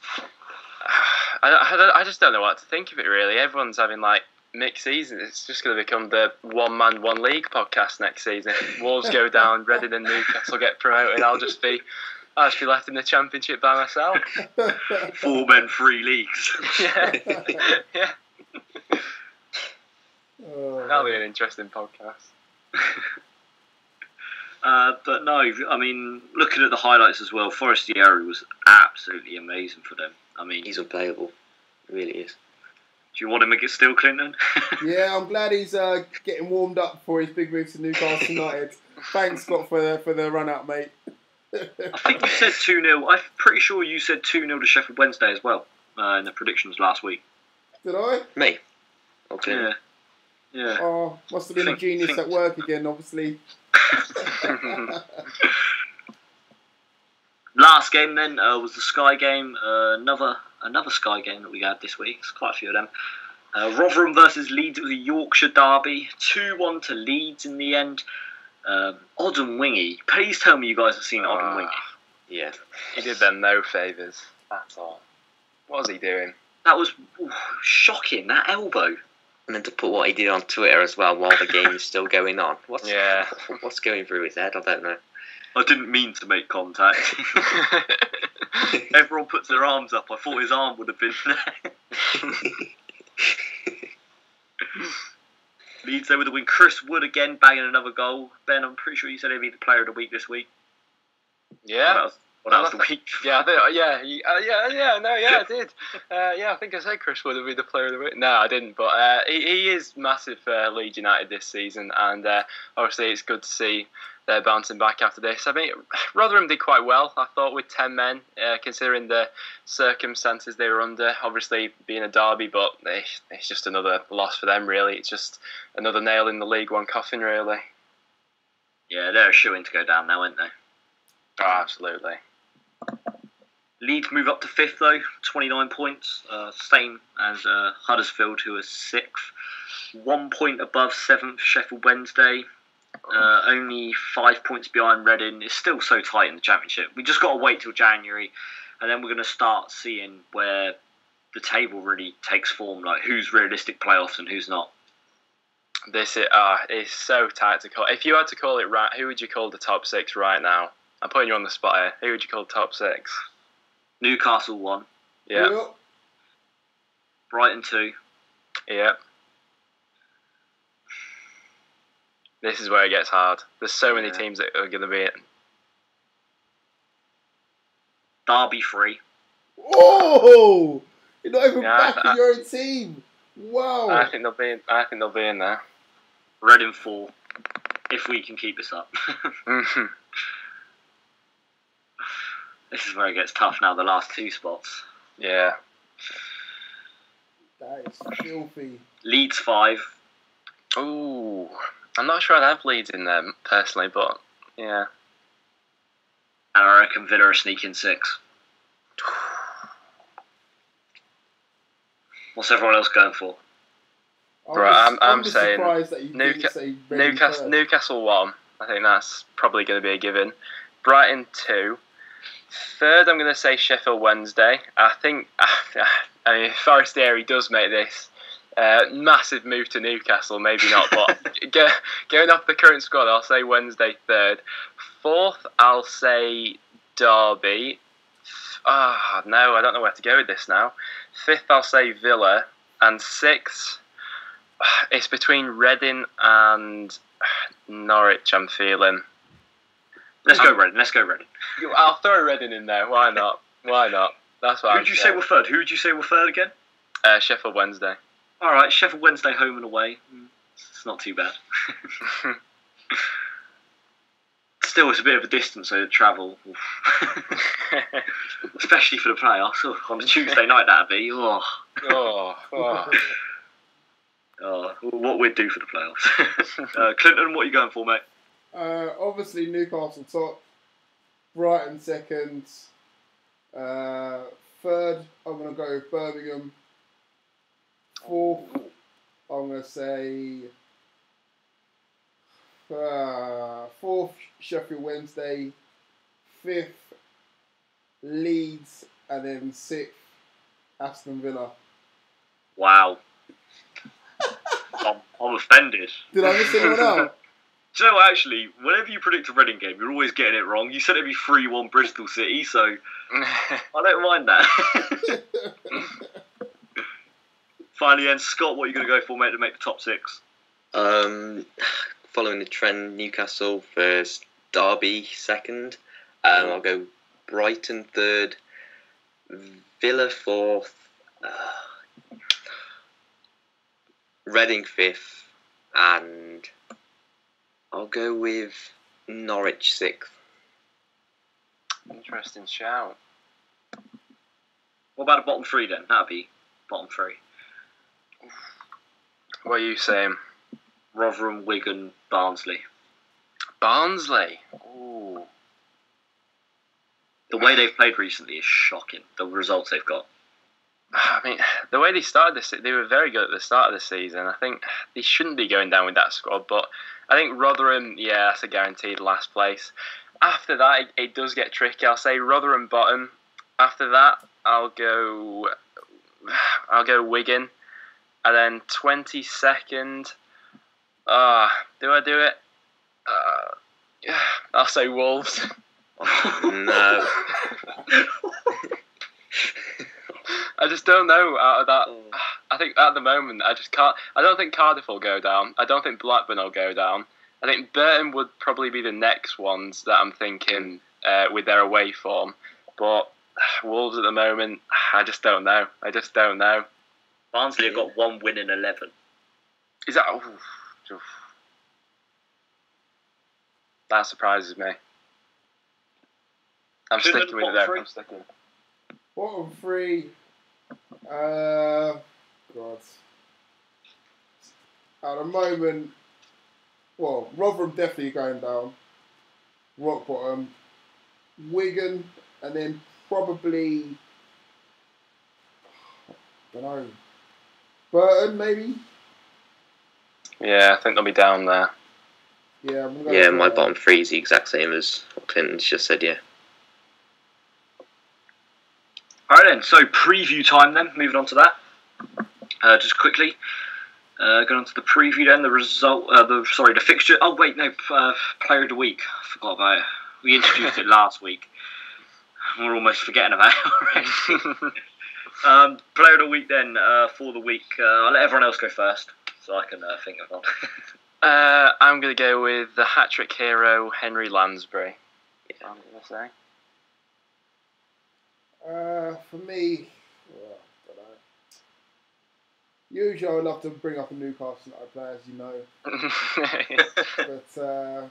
I just don't know what to think of it, really. Everyone's having, like, mixed season. It's just going to become the one man, one league podcast next season. Wolves go down, Reading and Newcastle get promoted. I'll just be left in the championship by myself. 4 men, 3 leagues. Yeah. That'll be an interesting podcast. But no, I mean, looking at the highlights as well, Forestieri was absolutely amazing for them. I mean, he's unplayable. He really is. Do you want him to get still, Clinton? Yeah, I'm glad he's getting warmed up for his big move to Newcastle United. Thanks, Scott, for the run out, mate. I think you said 2-0. I'm pretty sure you said 2-0 to Sheffield Wednesday as well in the predictions last week. Did I? Me? Okay. Yeah. Oh, must have been a genius at work again, obviously. Last game then was the Sky game. Another Sky game that we had this week. It's quite a few of them. Rotherham versus Leeds. It was a Yorkshire derby. 2-1 to Leeds in the end. Odd and Wingy. Please tell me you guys have seen Odd and Wingy. Yeah. He did them no favours. That's all. What was he doing? That was shocking, that elbow. And then to put what he did on Twitter as well while the game is still going on. What's going through his head? I don't know. I didn't mean to make contact. Everyone puts their arms up. I thought his arm would have been there. Leeds there with the win. Chris Wood again banging another goal. Ben, I'm pretty sure you said he'd be the player of the week this week. Yeah. What else the week? I did. I think I said Chris Wood would be the player of the week. No, I didn't, but he is massive for Leeds United this season, and obviously it's good to see they're bouncing back after this. I mean, Rotherham did quite well, I thought, with 10 men, considering the circumstances they were under. Obviously, being a derby, but it's just another loss for them, really. It's just another nail in the League One coffin, really. Yeah, they're a shoo-in to go down now, aren't they? Oh, absolutely. Leeds move up to 5th, though, 29 points. Same as Huddersfield, who are 6th. 1 point above 7th, Sheffield Wednesday. Only 5 points behind Reading. It's still so tight in the Championship. We just got to wait till January, and then we're going to start seeing where the table really takes form, like who's realistic playoffs and who's not. This is so tight to call. If you had to call it right, who would you call the top 6 right now? I'm putting you on the spot here. Who would you call the top 6? Newcastle 1. Yeah. Brighton 2. Yeah. This is where it gets hard. There's so many teams that are going to be it. Derby 3. Oh! You're not even backing your own team. Wow. I think they'll be in there. Reading 4. If we can keep this up. This is where it gets tough now, the last 2 spots. Yeah. That is filthy. Leeds 5. Ooh, I'm not sure I'd have Leeds in there personally, but yeah. And I reckon Villa are sneaking 6. What's everyone else going for? I'm saying surprised that you didn't say Newcastle 1. I think that's probably going to be a given. Brighton 2. Third, I'm going to say Sheffield Wednesday. I think, I mean, if Forestieri does make this massive move to Newcastle, maybe not, but going off the current squad, I'll say Wednesday third. Fourth, I'll say Derby. No, I don't know where to go with this now. Fifth, I'll say Villa. And sixth, it's between Reading and Norwich, I'm feeling. Let's go Reading. I'll throw Reading in there. Why not? That's what Who would you say were third? Who would you say were third again? Sheffield Wednesday. All right, Sheffield Wednesday home and away. It's not too bad. Still, it's a bit of a distance, so travel. Especially for the playoffs. On a Tuesday night, that'd be. What we'd do for the playoffs. Clinton, what are you going for, mate? Obviously, Newcastle top. Brighton second. Third, I'm going to go with Birmingham. Fourth, I'm going to say... fourth, Sheffield Wednesday. Fifth, Leeds. And then sixth, Aston Villa. Wow. I'm offended. Did I miss anyone out? Do you know what, actually, whenever you predict a Reading game, you're always getting it wrong. You said it'd be 3-1 Bristol City, so I don't mind that. Finally, then, Scott, what are you going to go for, mate, to make the top 6? Following the trend, Newcastle first, Derby second. I'll go Brighton third, Villa fourth, Reading fifth, and I'll go with Norwich sixth. Interesting shout. What about the bottom 3 then? That'd be bottom 3. What are you saying? Rotherham, Wigan, Barnsley. Barnsley? Ooh. The way they've played recently is shocking. The results they've got. I mean, the way they started this, they were very good at the start of the season. I think they shouldn't be going down with that squad, but I think Rotherham, yeah, that's a guaranteed last place. After that, it does get tricky. I'll say Rotherham bottom. After that, I'll go Wigan, and then 22nd. Do I do it? I'll say Wolves. No. I just don't know out of that. I think at the moment, I just can't. I don't think Cardiff will go down. I don't think Blackburn will go down. I think Burton would probably be the next ones that I'm thinking with their away form. But Wolves at the moment, I just don't know. Barnsley have got 1 win in 11. Is that... Oof. That surprises me. I'm sticking with it there. Bottom 3. God. At the moment, well, Rotherham definitely going down. Rock bottom. Wigan, and then probably, I don't know, Burton maybe? Yeah, I think they'll be down there. Yeah, My bottom 3 is the exact same as what Clinton's just said, yeah. Alright then, so preview time then, moving on to that. Just quickly, going on to the preview then, the fixture. Oh wait, no, player of the week. I forgot about it. We introduced it last week. We're almost forgetting about it already. Player of the week then, for the week. I'll let everyone else go first, so I can think of one. I'm going to go with the hat-trick hero, Henry Lansbury. Yeah, I'm going to say. For me, I don't know. Usually I would love to bring up a Newcastle United player, as you know. But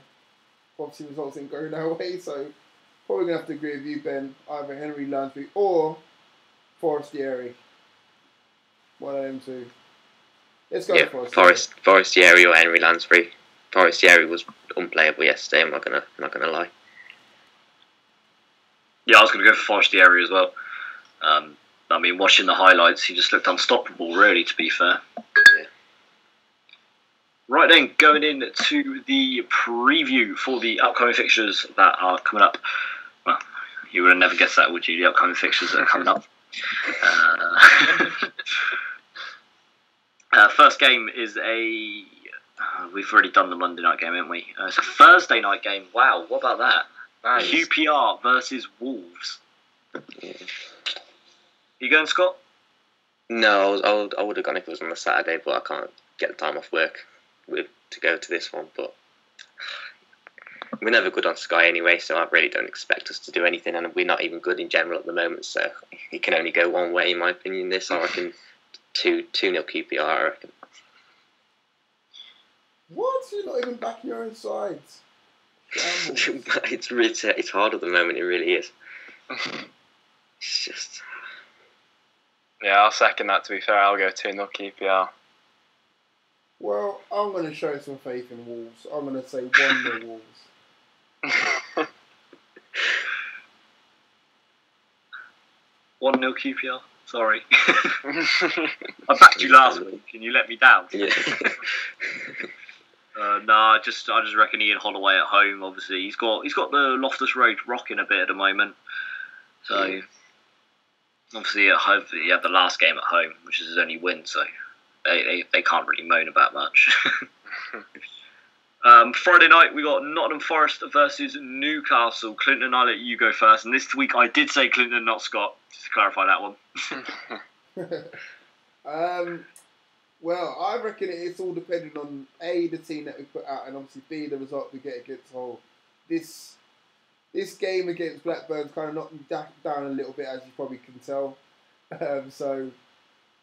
obviously results didn't go their way, so probably going to have to agree with you, Ben. Either Henry Lansbury or Forestieri. One of them two. Let's go for Forestieri or Henry Lansbury. Forestieri was unplayable yesterday. I'm not gonna lie. Yeah, I was going to go for Forestieri as well. I mean, watching the highlights, he just looked unstoppable, really, to be fair. Yeah. Right then, going in to the preview for the upcoming fixtures that are coming up. Well, you would have never guessed that, would you? The upcoming fixtures that are coming up. First game is a... we've already done the Monday night game, haven't we? It's a Thursday night game. Wow, what about that? Nice. QPR versus Wolves. Yeah. You going, Scott? No, I would have gone if it was on a Saturday, but I can't get the time off work to go to this one. But we're never good on Sky anyway, so I really don't expect us to do anything, and we're not even good in general at the moment, so it can only go one way, in my opinion. This, I reckon, 2-0 QPR, I reckon. What? You're not even backing your own sides? It's hard at the moment, it really is. It's just... Yeah, I'll second that, to be fair. I'll go 2-0 QPR. Well, I'm going to show some faith in Wolves. I'm going to say 1-0 Wolves. 1-0 QPR? Sorry. I backed you last week and you let me down. Yeah. I just reckon Ian Holloway at home, obviously. He's got the Loftus Road rocking a bit at the moment. So... Obviously, at home, he had the last game at home, which is his only win, so they can't really moan about much. Friday night, we got Nottingham Forest versus Newcastle. Clinton, I'll let you go first. And this week, I did say Clinton, not Scott, just to clarify that one. Well, I reckon it's all depending on A, the team that we put out, and obviously B, the result we get against Hull. This game against Blackburn's kind of knocked me down a little bit, as you probably can tell. And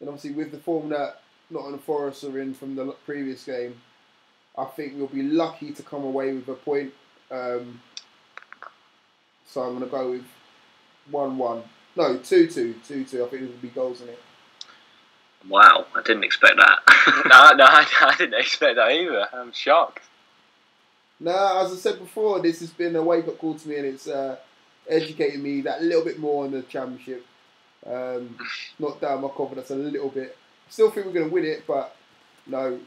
obviously with the form that Nottingham Forest are in from the previous game, I think we'll be lucky to come away with a point. So I'm going to go with 1-1. No, 2-2. 2-2. I think there will be goals in it. Wow, I didn't expect that. No, I didn't expect that either. I'm shocked. No, as I said before, this has been a wake-up call to me, and it's educated me that little bit more on the Championship. Knocked down my confidence a little bit. Still think we're going to win it, but no,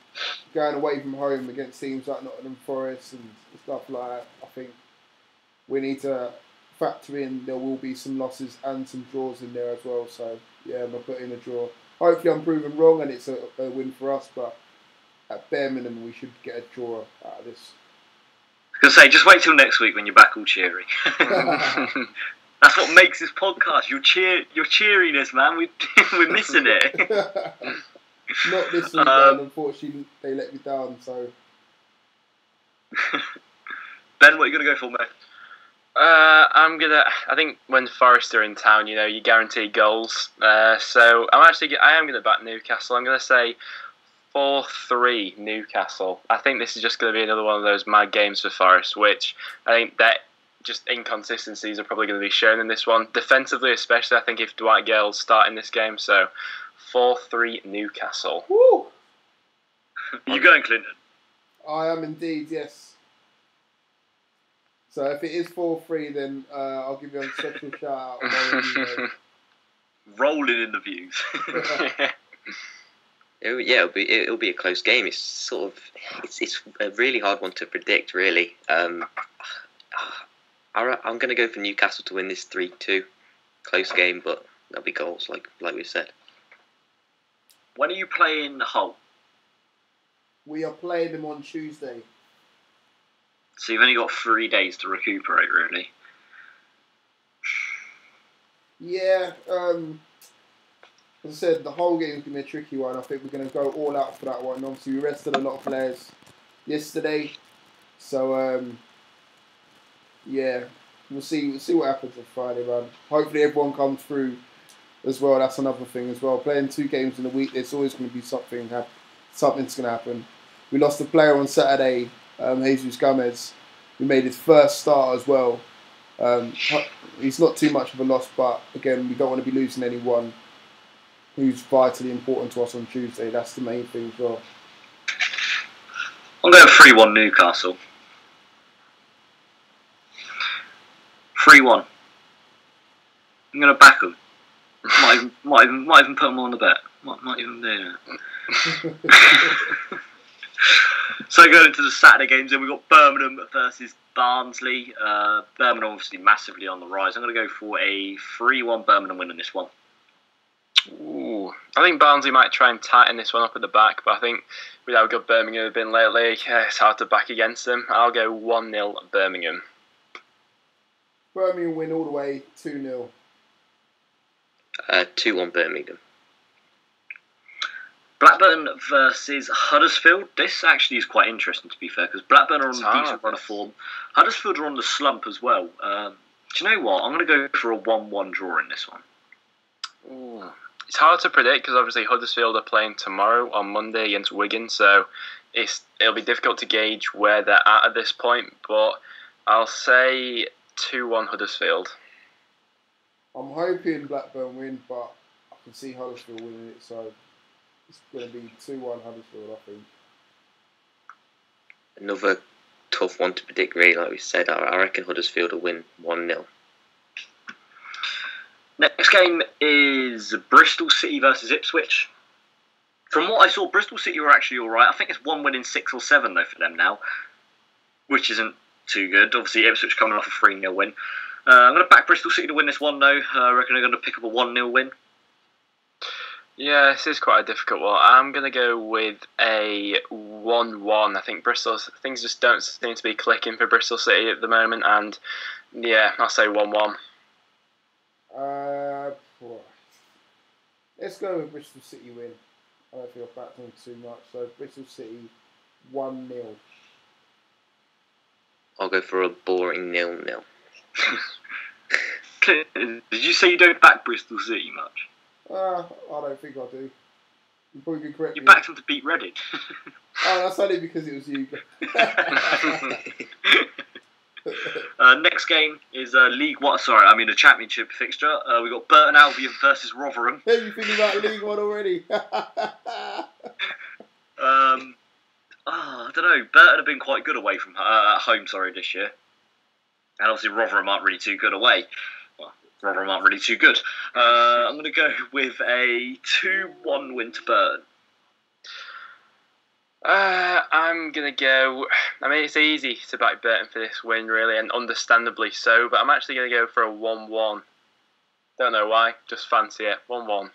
going away from home against teams like Nottingham Forest and stuff like that, I think we need to factor in there will be some losses and some draws in there as well. So, yeah, I'm going to put in a draw. Hopefully I'm proven wrong and it's a win for us, but at bare minimum we should get a draw out of this. I was going to say, just wait till next week when you're back all cheery. That's what makes this podcast. Your cheeriness, man. We're missing it. Not this week, man. Unfortunately, they let me down. So, Ben, what are you going to go for, mate? I think when Forest are in town, you guarantee goals. So I am gonna back Newcastle. I'm gonna say 4-3 Newcastle. I think this is just going to be another one of those mad games for Forest, which I think that just inconsistencies are probably going to be shown in this one. Defensively, especially, I think if Dwight Gale's starting this game, so 4-3 Newcastle. Woo! Are you going, Clinton? I am indeed, yes. So if it is 4-3, then I'll give you a special shout out. Rolling in the views. It'll be a close game. It's sort of it's a really hard one to predict, really. I'm going to go for Newcastle to win this 3-2. Close game, but there'll be goals, like we said. When are you playing Hull? We are playing them on Tuesday. So you've only got 3 days to recuperate, really. Yeah. As I said, the whole game is going to be a tricky one. I think we're going to go all out for that one. Obviously, we rested a lot of players yesterday. So, yeah, we'll see what happens on Friday, man. Hopefully everyone comes through as well. That's another thing as well. Playing 2 games in a week, there's always going to be something's going to happen. We lost a player on Saturday, Jesus Gomez, who made his first start as well. He's not too much of a loss, but again, we don't want to be losing anyone who's vitally important to us on Tuesday. That's the main thing as well. I'm going 3-1 Newcastle. 3-1. I'm going to back them. Might even put them on the bet. Might even do that. So going into the Saturday games, then we've got Birmingham versus Barnsley. Birmingham obviously massively on the rise. I'm going to go for a 3-1 Birmingham win in this one. Ooh, I think Barnsley might try and tighten this one up at the back, but I think with how good Birmingham have been lately, it's hard to back against them. I'll go 1-0 Birmingham. Birmingham win all the way, 2-0. 2-1 Birmingham. Blackburn versus Huddersfield. This actually is quite interesting, to be fair, because Blackburn are on a decent run of form. Huddersfield are on the slump as well. Do you know what? I'm going to go for a 1-1 draw in this one. Ooh. It's hard to predict because obviously Huddersfield are playing tomorrow on Monday against Wigan, so it'll be difficult to gauge where they're at this point, but I'll say 2-1 Huddersfield. I'm hoping Blackburn win, but I can see Huddersfield winning it, so it's going to be 2-1 Huddersfield, I think. Another tough one to predict, really, like we said. I reckon Huddersfield will win 1-0. Next game is Bristol City versus Ipswich. From what I saw, Bristol City were actually alright. I think it's 1 win in 6 or 7 though for them now, which isn't too good. Obviously Ipswich coming off a 3-0 win. I'm going to back Bristol City to win this one though. I reckon they're going to pick up a 1-0 win. Yeah, this is quite a difficult one. I'm going to go with a 1-1. I think things just don't seem to be clicking for Bristol City at the moment, and yeah, I'll say 1-1. Let's go with Bristol City win. I don't feel backed on too much. So Bristol City 1-0. I'll go for a boring 0-0. Did you say you don't back Bristol City much? I don't think I do. You probably be correct. You backed them to beat Reading. That's only because it was you. Next game is a Championship fixture. We got Burton Albion versus Rotherham. Hey, you thinking about League One already? I don't know. Burton have been quite good away from at home, this year, and obviously Rotherham aren't really too good away. Well, Rotherham aren't really too good. I'm going to go with a 2-1 win to Burton. I'm going to go... I mean, it's easy to back Burton for this win, really, and understandably so, but I'm actually going to go for a 1-1. Don't know why, just fancy it. 1-1.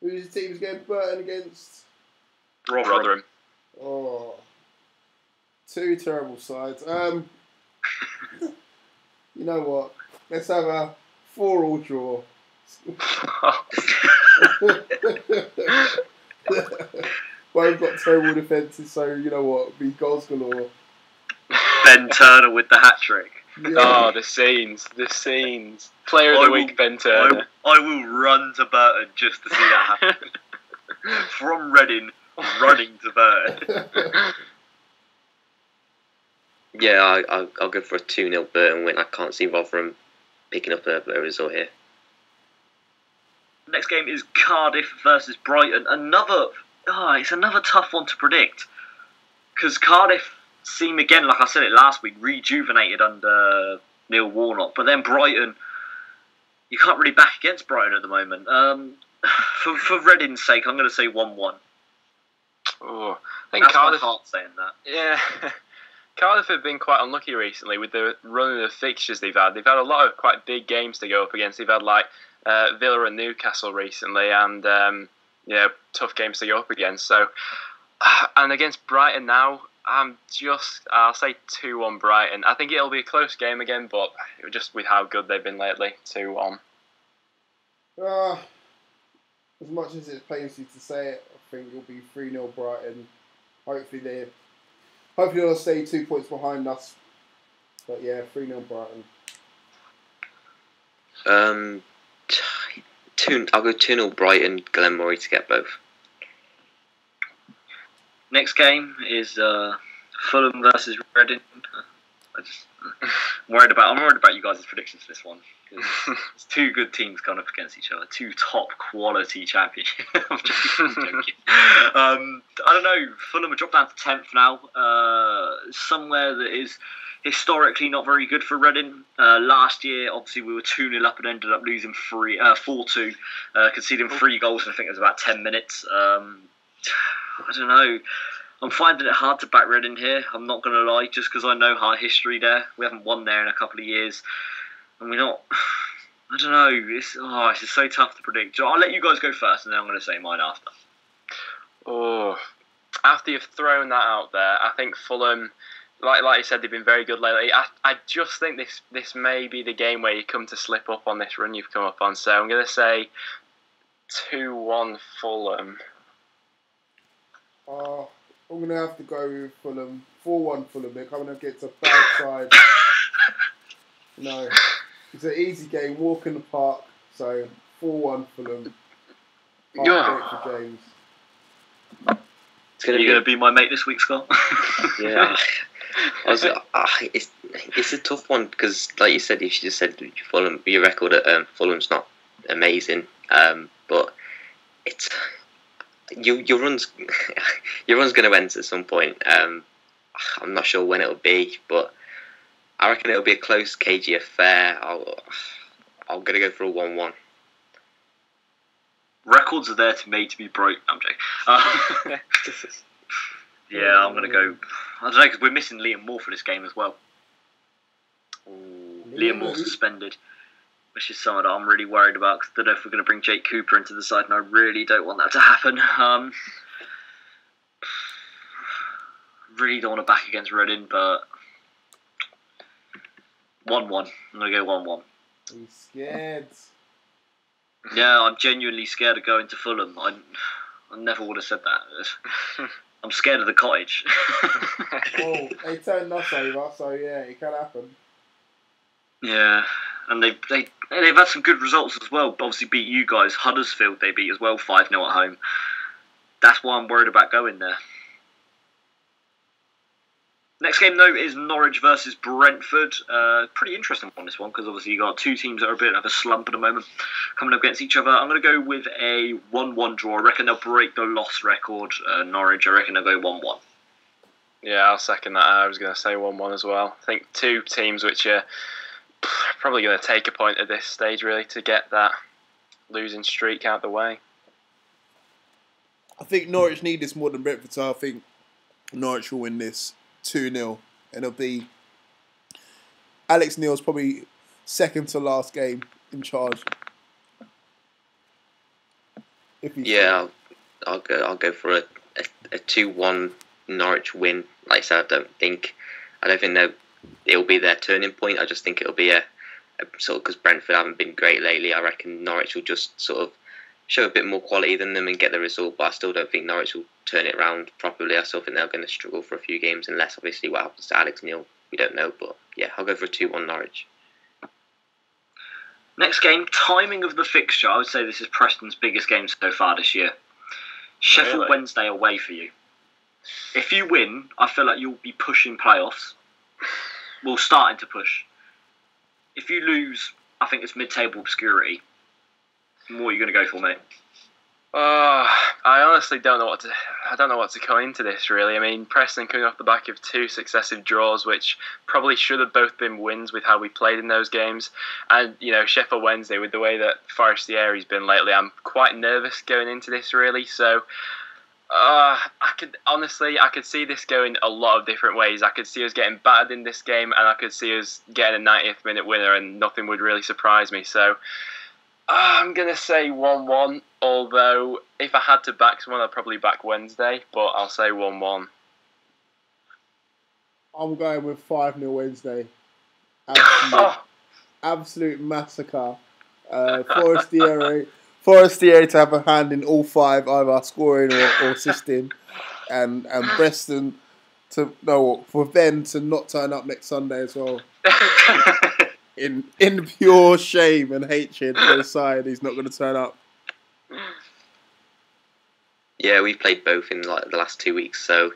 Who's the team's going Burton against? Rotherham. Oh. Two terrible sides. You know what? Let's have a 4-4 draw. Both got terrible defences, so you know what? Be goals galore. Ben Turner with the hat trick. Yeah. Oh, the scenes. Player of the week, Ben Turner. I will run to Burton just to see that happen. From Reading, running to Burton. Yeah, I'll go for a 2-0 Burton win. I can't see Rotherham picking up a result here. Next game is Cardiff versus Brighton. It's another tough one to predict. Because Cardiff seem, again, like I said it last week, rejuvenated under Neil Warnock. But then Brighton, you can't really back against Brighton at the moment. For Reading's sake, I'm going to say 1-1. Oh, I think That's Cardiff. my heart saying that. Yeah. Cardiff have been quite unlucky recently with the run of fixtures they've had. They've had a lot of quite big games to go up against. They've had Villa and Newcastle recently, and tough games to go up against. So, and against Brighton now, I'll say 2-1 Brighton. I think it'll be a close game again, but just with how good they've been lately, 2-1. As much as it pains you to say it, I think it'll be 3-0 Brighton. Hopefully they'll stay 2 points behind us. But yeah, 3-0 Brighton. I'll go 2-0 Brighton, Glenn Murray to get both. Next game is Fulham versus Reading. I'm worried about you guys' predictions for this one. It's two good teams going up against each other. Two top quality championships. I'm joking. I don't know. Fulham have dropped down to 10th now. Somewhere that is historically not very good for Reading. Last year, obviously, we were 2-0 up and ended up losing 4-2, conceding 3 goals in I think it was about 10 minutes. I don't know. I'm finding it hard to back Reading here. I'm not going to lie, just because I know our history there. We haven't won there in a couple of years. And we're not... I don't know. It's just so tough to predict. So I'll let you guys go first, and then I'm going to say mine after. Oh, after you've thrown that out there, I think Fulham, like you said, they've been very good lately. I just think this may be the game where you come to slip up on this run you've come up on. So I'm going to say 2-1 Fulham. I'm going to have to go with Fulham. 4-1 Fulham. They're coming against a bad side. No. It's an easy game, walk in the park. So 4-1 Fulham. For James. It's going to be my mate this week, Scott. Yeah. It's a tough one because, like you said, you just said Fulham. Your record at Fulham's not amazing, but it's your run's going to end at some point. I'm not sure when it'll be, but I reckon it'll be a close, cagey affair. I'm going to go for a 1-1. Records are there to be broke. I'm joking. Yeah, I'm going to go... I don't know, because we're missing Liam Moore for this game as well. Liam Moore suspended, which is something that I'm really worried about, because I don't know if we're going to bring Jake Cooper into the side, and I really don't want that to happen. Really don't want to back against Reading, but 1-1. I'm going to go 1-1. Are you scared? Yeah, I'm genuinely scared of going to Fulham. I never would have said that. I'm scared of the cottage. Well, they turned us over, so yeah, it can happen. Yeah, and they've had some good results as well. Obviously beat you guys. Huddersfield they beat as well, 5-0 at home. That's why I'm worried about going there. Next game, though, is Norwich versus Brentford. Pretty interesting on this one, because obviously you got two teams that are a bit of a slump at the moment coming up against each other. I'm going to go with a 1-1 draw. I reckon they'll break the loss record. Norwich, I reckon they'll go 1-1. Yeah, I'll second that. I was going to say 1-1 as well. I think two teams which are probably going to take a point at this stage, really, to get that losing streak out of the way. I think Norwich need this more than Brentford, so I think Norwich will win this 2-0, and it'll be Alex Neil's probably second to last game in charge. I'll go for a 2-1 Norwich win. Like I said, I don't think it'll be their turning point. I just think it'll be a sort of, because Brentford haven't been great lately. I reckon Norwich will just sort of show a bit more quality than them and get the result, but I still don't think Norwich will turn it around properly. I still think they're going to struggle for a few games, unless obviously what happens to Alex Neil, we don't know. But yeah, I'll go for a 2-1 Norwich. Next game, timing of the fixture. I would say this is Preston's biggest game so far this year. Sheffield Wednesday away for you. If you win, I feel like you'll be pushing playoffs. Well, starting to push. If you lose, I think it's mid-table obscurity. What are you going to go for, mate? I honestly don't know what to go into this, really. I mean, Preston coming off the back of 2 successive draws, which probably should have both been wins with how we played in those games. And, Sheffield Wednesday, with the way that Forestieri's been lately, I'm quite nervous going into this, really. So, I could see this going a lot of different ways. I could see us getting battered in this game, and I could see us getting a 90th minute winner, and nothing would really surprise me. So, I'm going to say 1-1, although if I had to back someone, I'd probably back Wednesday, but I'll say 1-1. I'm going with 5-0 Wednesday. Absolute massacre. Forestieri to have a hand in all 5, either scoring or assisting, and Preston for Ben to not turn up next Sunday as well. In pure shame and hatred for the side, he's not going to turn up. Yeah, we've played both in the last 2 weeks, so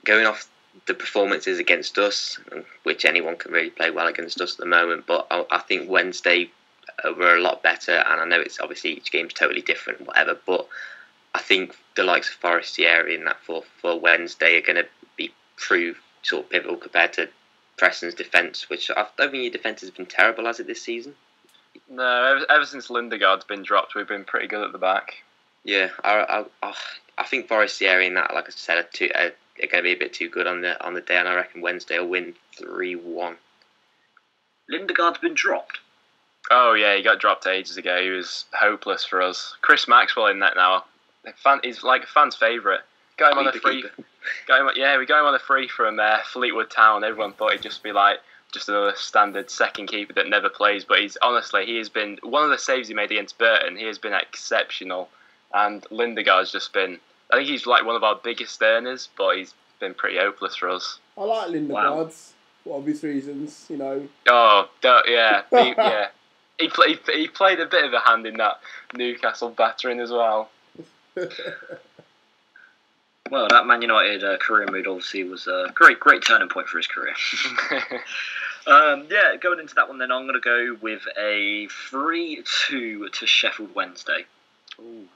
going off the performances against us, which anyone can really play well against us at the moment, but I think Wednesday were a lot better, and I know it's obviously each game's totally different, whatever. But I think the likes of Forestieri in that for Wednesday are going to be proved sort of pivotal compared to Preston's defence, which I don't think your defence has been terrible, has it, this season? No, ever since Lindegaard's been dropped, we've been pretty good at the back. Yeah, I think Forestieri in that, like I said, are going to be a bit too good on the day, and I reckon Wednesday will win 3-1. Lindegaard's been dropped. Oh yeah, he got dropped ages ago. He was hopeless for us. Chris Maxwell in that now. He's like a fan's favourite. Got him on a free. We got him on a free from Fleetwood Town. Everyone thought he'd just be like just another standard second keeper that never plays. But he has been one of the saves he made against Burton. He has been exceptional. And Lindegaard's just been. I think he's like one of our biggest earners, but he's been pretty hopeless for us. I like Lindegaard's for obvious reasons, you know. Oh, yeah. He played a bit of a hand in that Newcastle battering as well. Well, that Man United career mood obviously was a great turning point for his career. Going into that one then, I'm going to go with a 3-2 to Sheffield Wednesday. Ooh.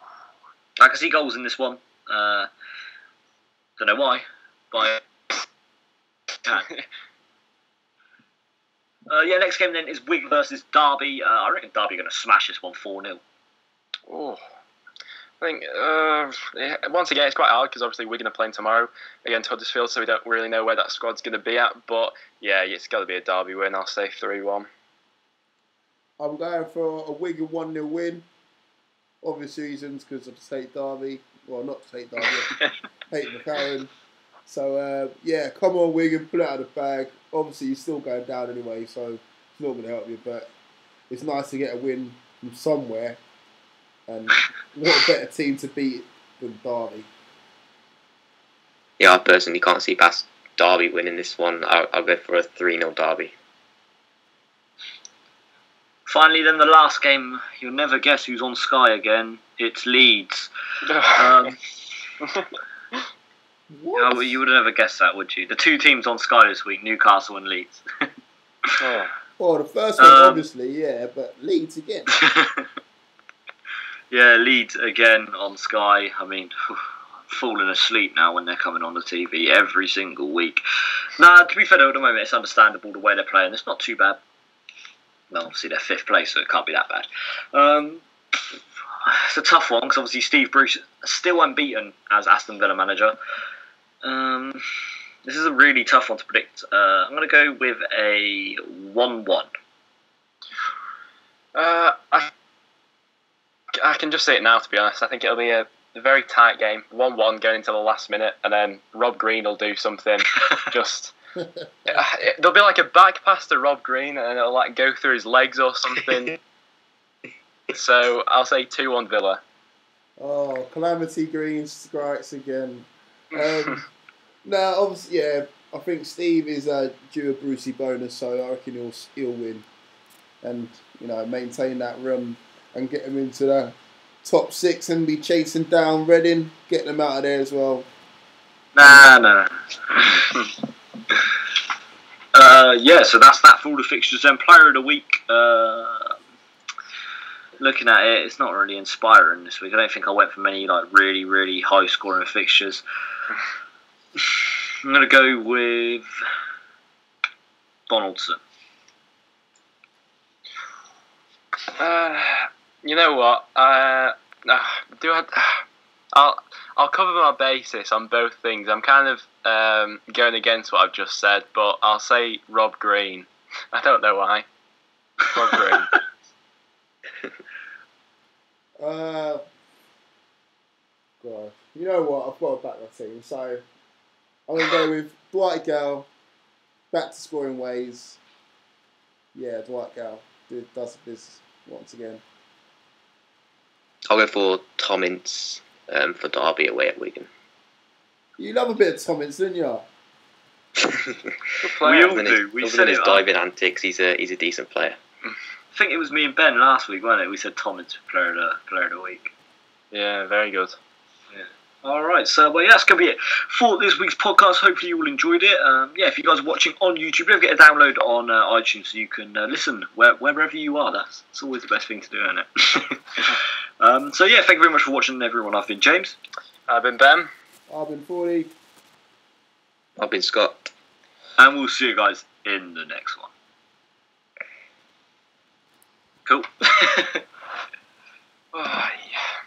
I can see goals in this one. Don't know why, but next game then is Wigan versus Derby. I reckon Derby are going to smash this one 4-0. Oh, I think once again it's quite hard because obviously Wigan are playing tomorrow against Huddersfield, so we don't really know where that squad's going to be at. But yeah, it's got to be a Derby win. I'll say 3-1. I'm going for a Wigan 1-0 win. Obvious reasons, because of State Derby. Well, not State Derby. hate McLaren. So, come on, Wigan, pull it out of the bag. Obviously, you're still going down anyway, so it's not going to help you. But it's nice to get a win from somewhere. And what a better team to beat than Derby. Yeah, I personally can't see past Derby winning this one. I'll go for a 3-0 Derby. Finally, then the last game, you'll never guess who's on Sky again. It's Leeds. What? You would have never guessed that, would you? The two teams on Sky this week, Newcastle and Leeds. Well, the first one, obviously, yeah, but Leeds again. Yeah, Leeds again on Sky. I mean, falling asleep now when they're coming on the TV every single week. Nah, to be fair though, at the moment it's understandable the way they're playing. It's not too bad. Well, obviously they're 5th place, so it can't be that bad. It's a tough one because obviously Steve Bruce still unbeaten as Aston Villa manager. This is a really tough one to predict. I'm going to go with a 1-1. I can just say it now, to be honest. I think it'll be a very tight game. 1-1 going into the last minute, and then Rob Green will do something. There'll be like a back pass to Rob Green, and it'll like go through his legs or something. So I'll say 2-1 Villa. Oh, Calamity Green strikes again. Now, obviously, yeah, I think Steve is due a Brucey bonus, so I reckon he'll win, and maintain that run and get him into the top 6 and be chasing down Reading, getting them out of there as well. Nah. So that's that for all the fixtures. Then Player of the Week. Looking at it, it's not really inspiring this week. I don't think I went for many really, really high scoring fixtures. I'm going to go with Donaldson. You know what? I'll cover my basis on both things. I'm kind of going against what I've just said, but I'll say Rob Green. I don't know why. Rob Green. God, you know what? I've got to back my team, so I'm going to go with Dwight Gale, back to scoring ways. Yeah, Dwight Gale does the business once again. I'll go for Tom Ince for Derby away at Wigan. You love a bit of Tom Ince, don't you? We all do. We said his diving antics. He's a decent player. I think it was me and Ben last week, wasn't it? We said Tom Ince player of the week. Yeah, very good. All right, so that's going to be it for this week's podcast. Hopefully you all enjoyed it. If you guys are watching on YouTube, don't forget to download on iTunes so you can listen wherever you are. That's always the best thing to do, isn't it? Thank you very much for watching, everyone. I've been James. I've been Ben. I've been Forde. I've been Scott. And we'll see you guys in the next one. Cool. Oh, yeah.